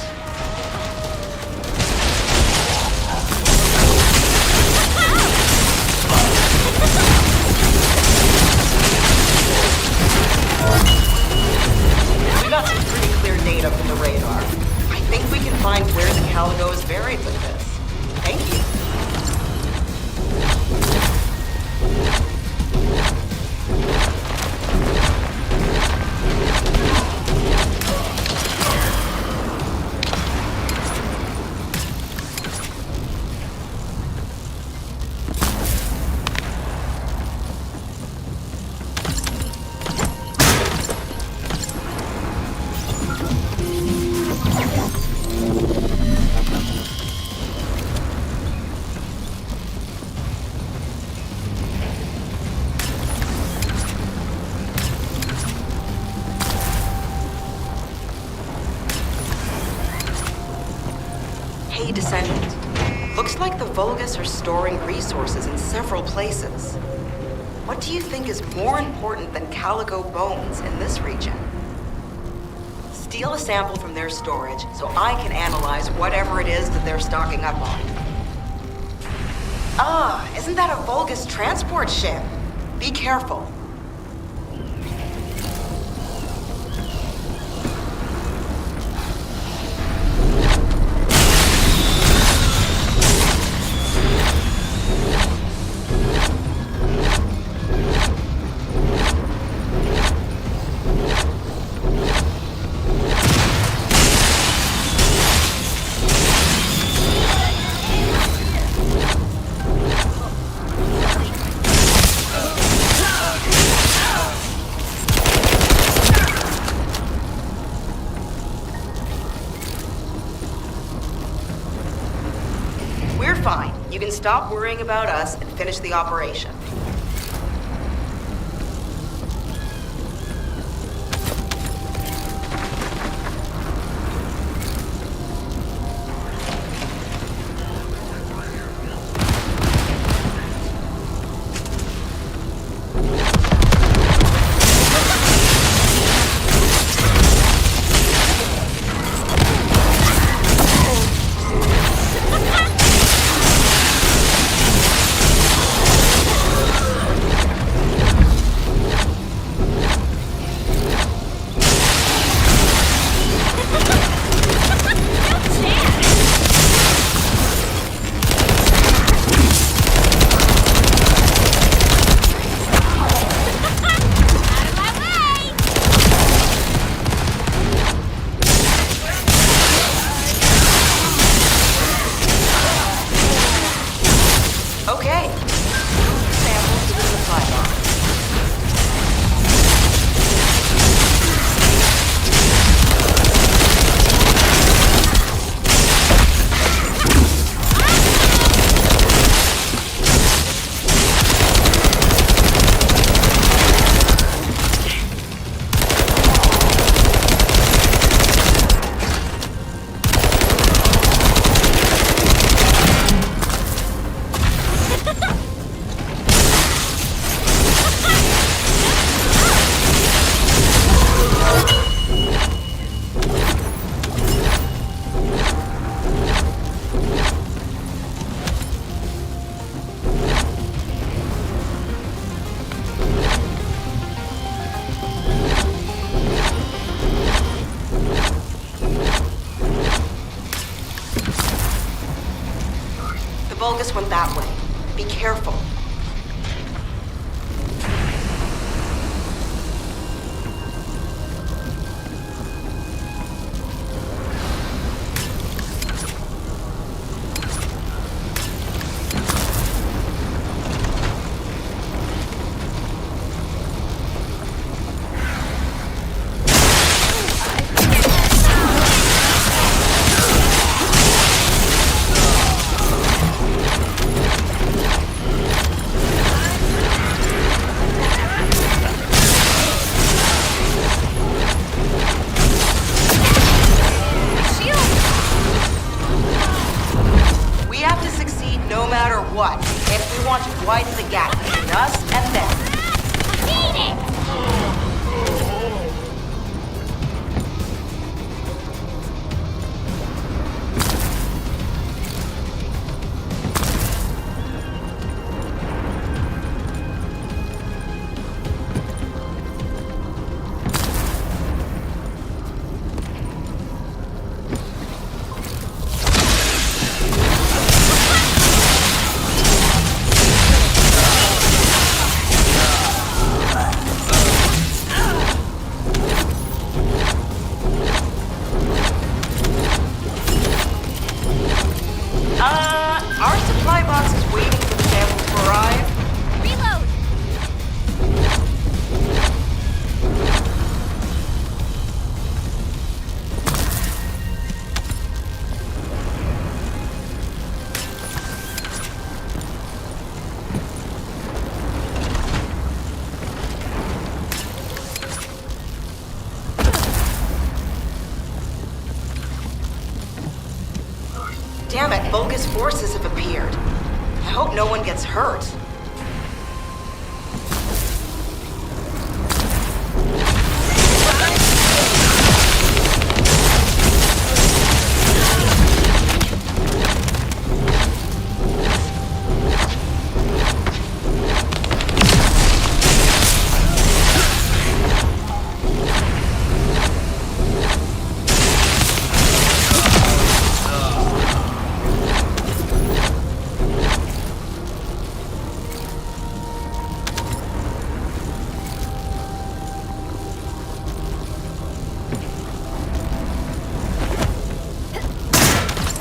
We got some pretty clear data from the radar. I think we can find where the Caligo is buried with this. Thank you. Hey, Descendant. Looks like the Vulgus are storing resources in several places. What do you think is more important than Caligo bones in this region? steal a sample from their storage so I can analyze whatever it is that they're stocking up on. Ah, isn't that a Vulgus transport ship? Be careful. We're fine. You can stop worrying about us and finish the operation. Okay. Samples to the supply box. The Vulgus went that way. Be careful. We have to succeed no matter what, if we want to widen the gap between us and them. Beat it! Our supply box is waiting for the samples to arrive. Reload! Damn it, Vulgus forces have appeared. I hope no one gets hurt.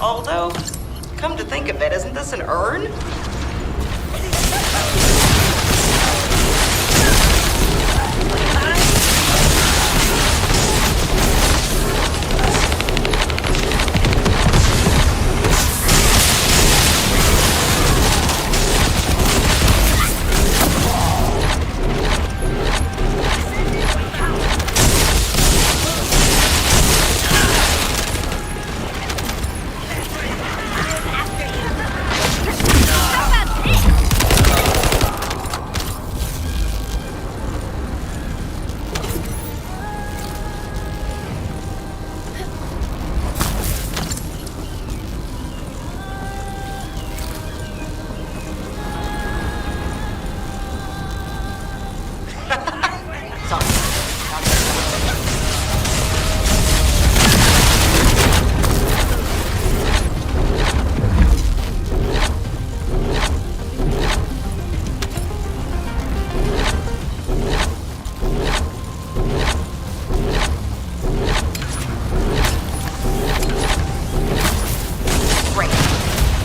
Although, come to think of it, isn't this an urn?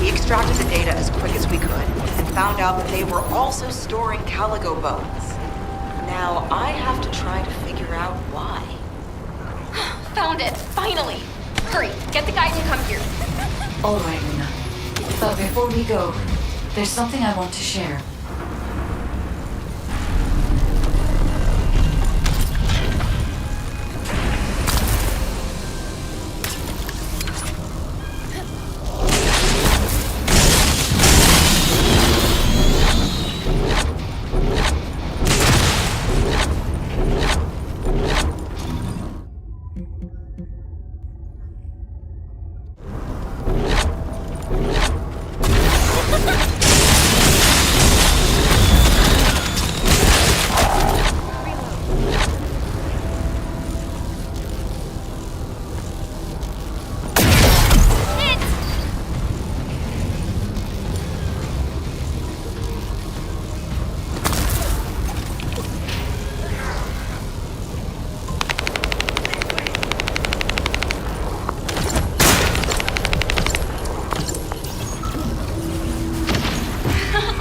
Extracted the data as quick as we could and found out that they were also storing caligo bones. Now I have to try to figure out why. Found it, finally. Hurry, get the guys to come here. All right, Luna. But before we go, there's something I want to share.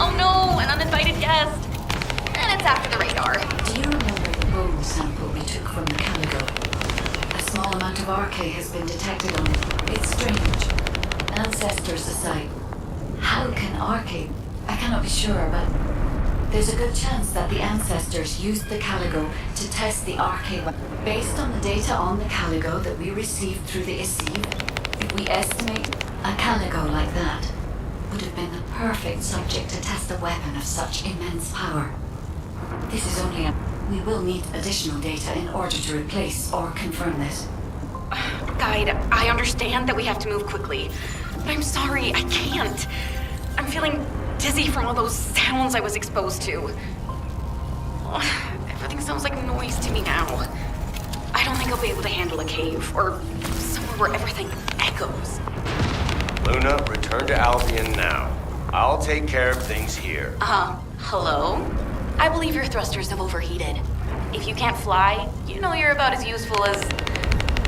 Oh no, an uninvited guest. And it's after the radar. Do you remember the bone sample we took from the caligo? A small amount of RK has been detected on it. It's strange. Ancestors aside, how can RK... I cannot be sure, but there's a good chance that the ancestors used the caligo to test the RK weapon. Based on the data on the caligo that we received through the Isiv, if we estimate a caligo like that would have been the perfect subject to test a weapon of such immense power. This is only a... We will need additional data in order to replace or confirm this. Guide, I understand that we have to move quickly, but I'm sorry, I can't. I'm feeling dizzy from all those sounds I was exposed to. Everything sounds like noise to me now. I don't think I'll be able to handle a cave, or somewhere where everything echoes. Luna, return to Albion now. I'll take care of things here. Hello? I believe your thrusters have overheated. If you can't fly, you know you're about as useful as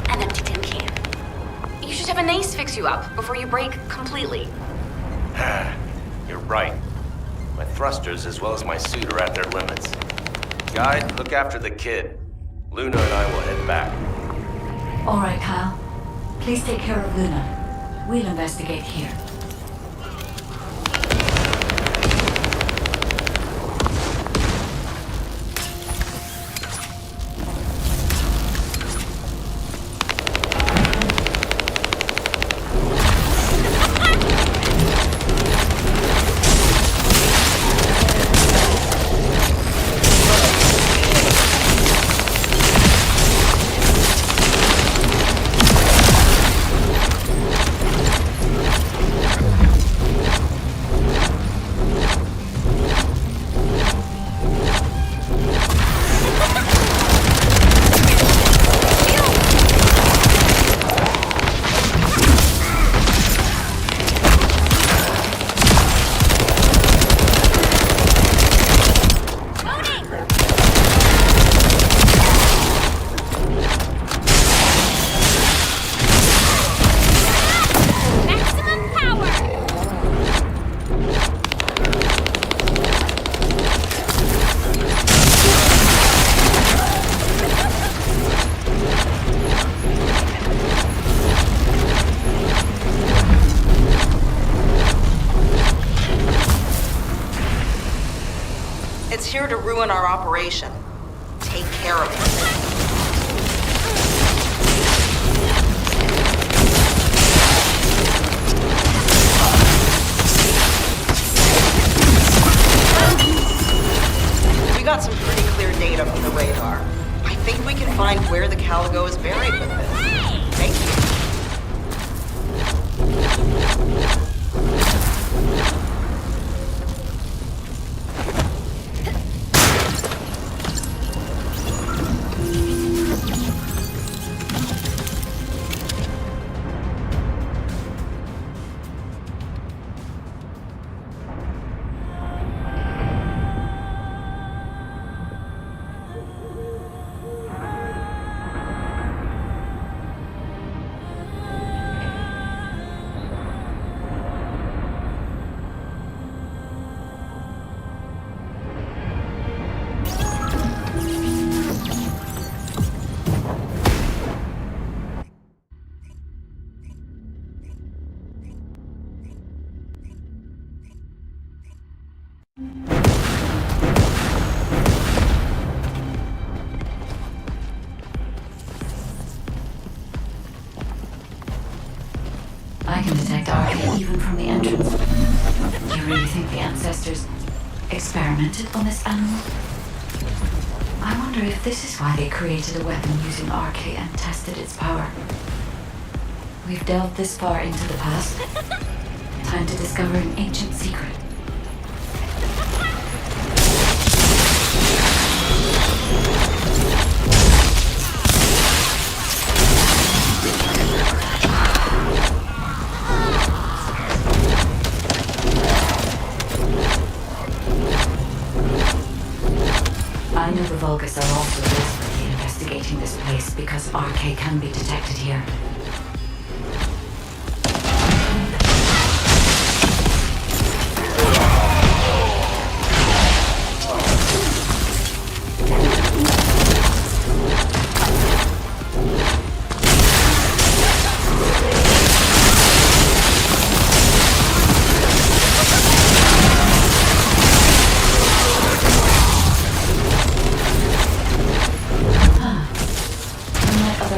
an empty tin can. You should have an ace fix you up before you break completely. You're right. My thrusters as well as my suit are at their limits. Guide, look after the kid. Luna and I will head back. All right, Kyle. Please take care of Luna. We'll investigate here. ruin our operation. Take care of it. We got some pretty clear data from the radar. I think we can find where the Caligo is buried with this. Thank you. I can detect RK even from the entrance. Do you really think the ancestors experimented on this animal? I wonder if this is why they created a weapon using RK and tested its power. We've delved this far into the past. Time to discover an ancient secret. I know the Vulgus are also desperately investigating this place because RK can be detected here.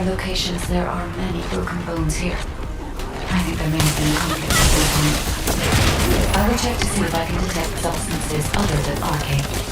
Locations, there are many broken bones here. I think there may have been a conflict at some point. I will check to see if I can detect substances other than RK.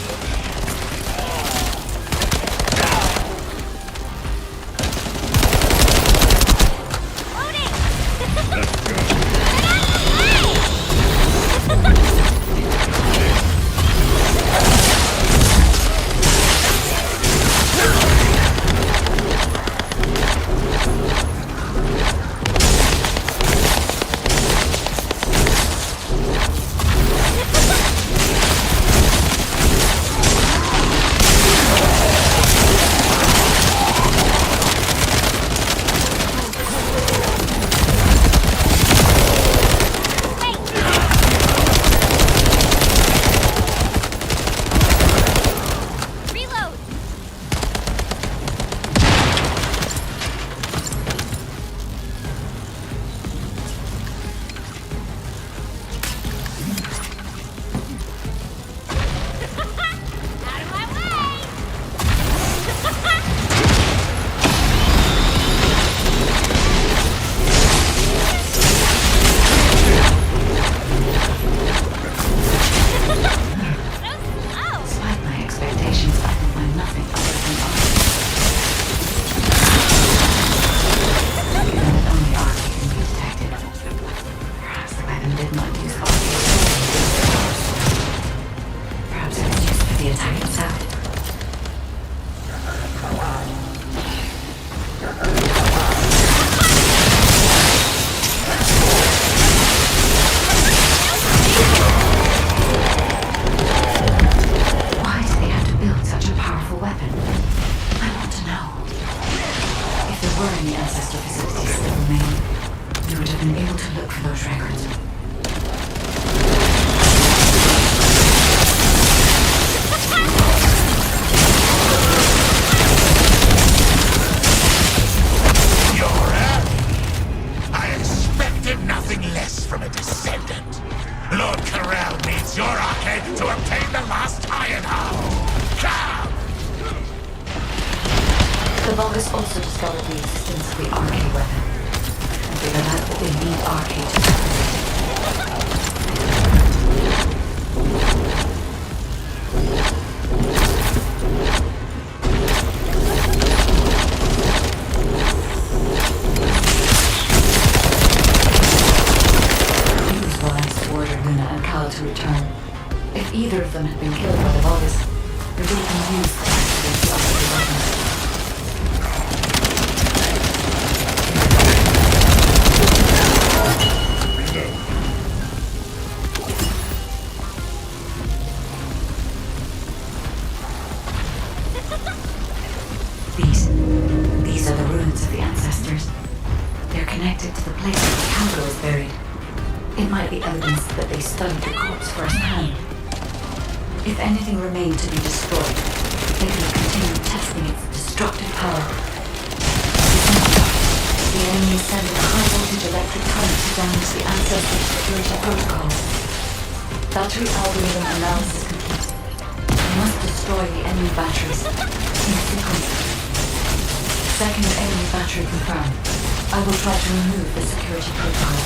From a descendant. Lord Corral needs your arcade to obtain the last iron hull. The Vulgus also discovered the existence of the arcade weapon, and figured out that they need arcade to activate it. Use wise to order Luna and Cal to return. If either of them had been killed by the Vulgus, they would have been used to activate the arcade weapon. These are the ruins of the ancestors. They're connected to the place where the Calico is buried. It might be evidence that they studied the corpse firsthand. If anything remained to be destroyed, they could have continued testing its destructive power. The enemy is sending a high-voltage electric current to damage the ancestors' security protocols. Battery algorithm analysis complete. We must destroy the enemy batteries in sequence. Second enemy battery confirmed. I will try to remove the security protocol.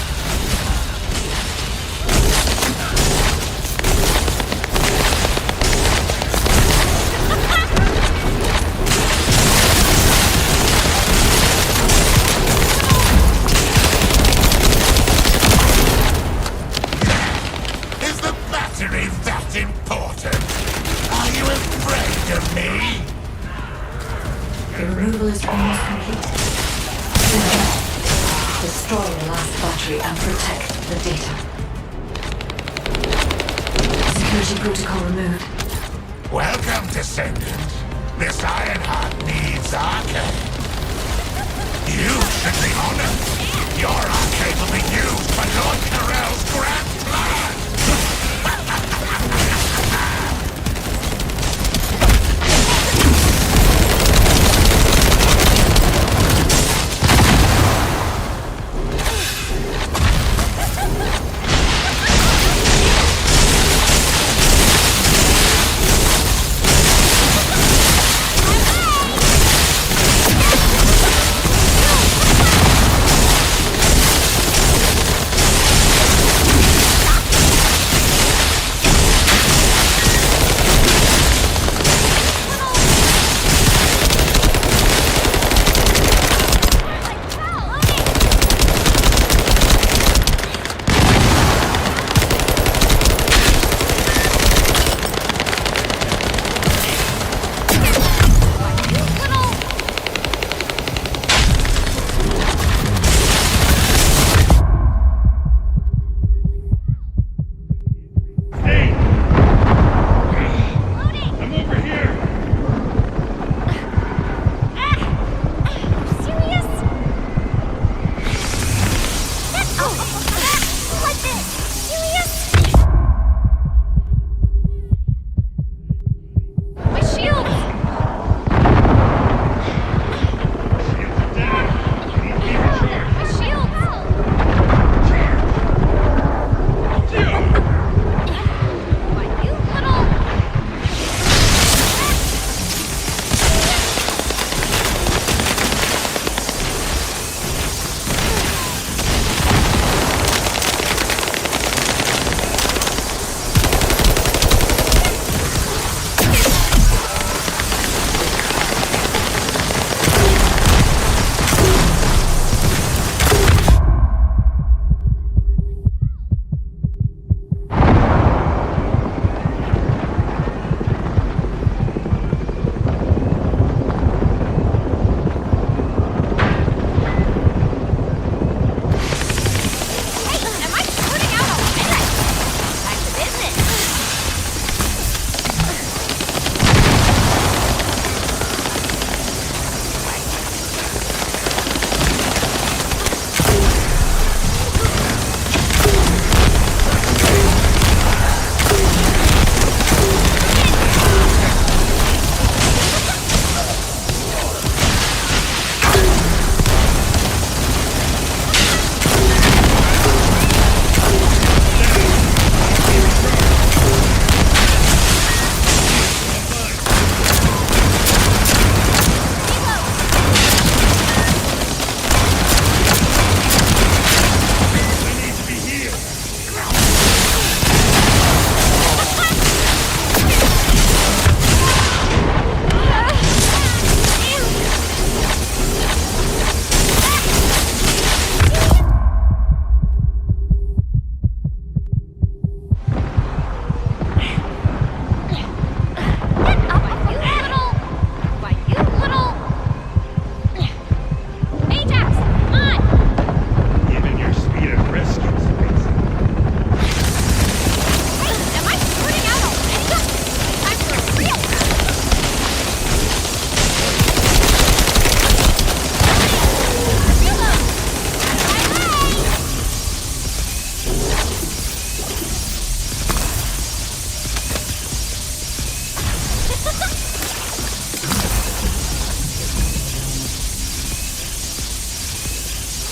Is the battery that important? Are you afraid of me? The removal is almost complete. Destroy the last battery and protect the data. Security protocol removed. Welcome, Descendant. This Ironheart needs arcade. You should be honored. Your arcade will be used for Lord Carell's grand plan.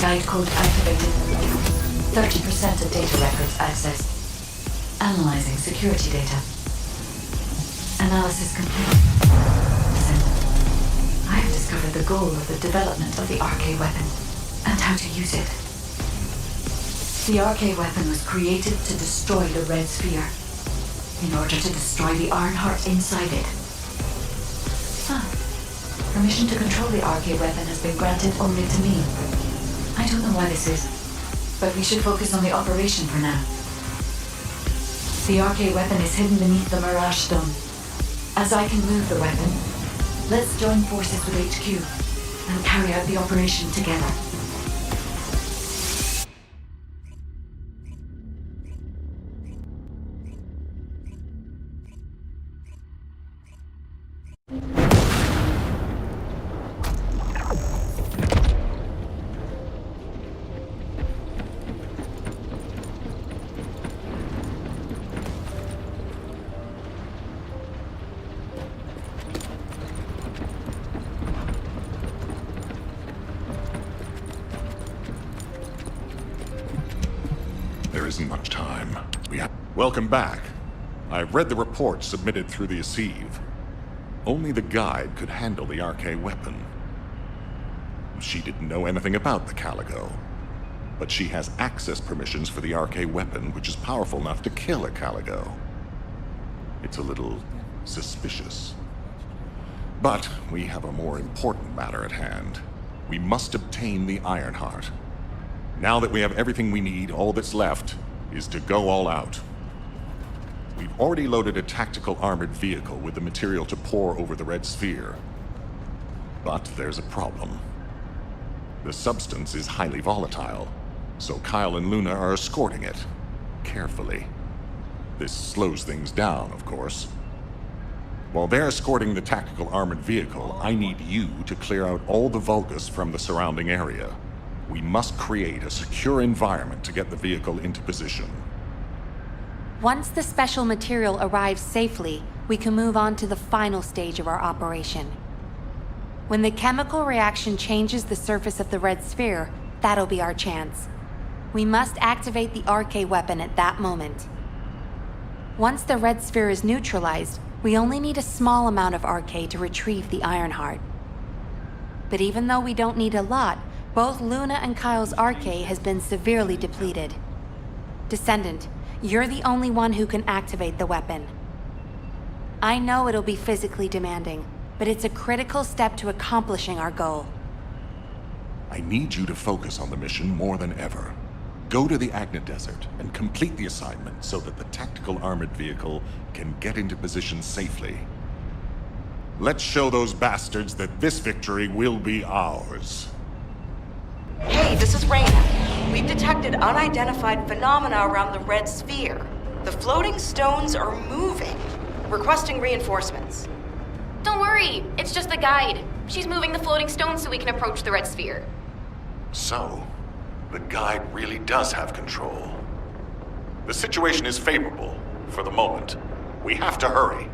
Guide code activated. 30% of data records accessed. Analyzing security data. Analysis complete. Listen, I have discovered the goal of the development of the RK weapon and how to use it. The RK weapon was created to destroy the Red Sphere in order to destroy the Ironheart inside it. Permission to control the RK weapon has been granted only to me. I don't know why this is, but we should focus on the operation for now. The RK weapon is hidden beneath the Mirage Stone. As I can move the weapon, let's join forces with HQ and carry out the operation together. There isn't much time. Welcome back. I've read the report submitted through the Assive. Only the guide could handle the RK weapon. She didn't know anything about the Calico, but she has access permissions for the RK weapon, which is powerful enough to kill a Calico. It's a little suspicious. But we have a more important matter at hand. We must obtain the Ironheart. Now that we have everything we need, all that's left is to go all out. We've already loaded a tactical armored vehicle with the material to pour over the Red Sphere. But there's a problem. The substance is highly volatile, so Kyle and Luna are escorting it, carefully. This slows things down, of course. While they're escorting the tactical armored vehicle, I need you to clear out all the Vulgus from the surrounding area. We must create a secure environment to get the vehicle into position. Once the special material arrives safely, we can move on to the final stage of our operation. When the chemical reaction changes the surface of the Red Sphere, that'll be our chance. We must activate the RK weapon at that moment. Once the Red Sphere is neutralized, we only need a small amount of RK to retrieve the Ironheart. But even though we don't need a lot, both Luna and Kyle's RK has been severely depleted. Descendant, you're the only one who can activate the weapon. I know it'll be physically demanding, but it's a critical step to accomplishing our goal. I need you to focus on the mission more than ever. Go to the Agna Desert and complete the assignment so that the tactical armored vehicle can get into position safely. Let's show those bastards that this victory will be ours. Hey, this is Reyna. We've detected unidentified phenomena around the Red Sphere. The floating stones are moving. Requesting reinforcements. Don't worry, it's just the guide. She's moving the floating stones so we can approach the Red Sphere. So, the guide really does have control. The situation is favorable, for the moment. We have to hurry.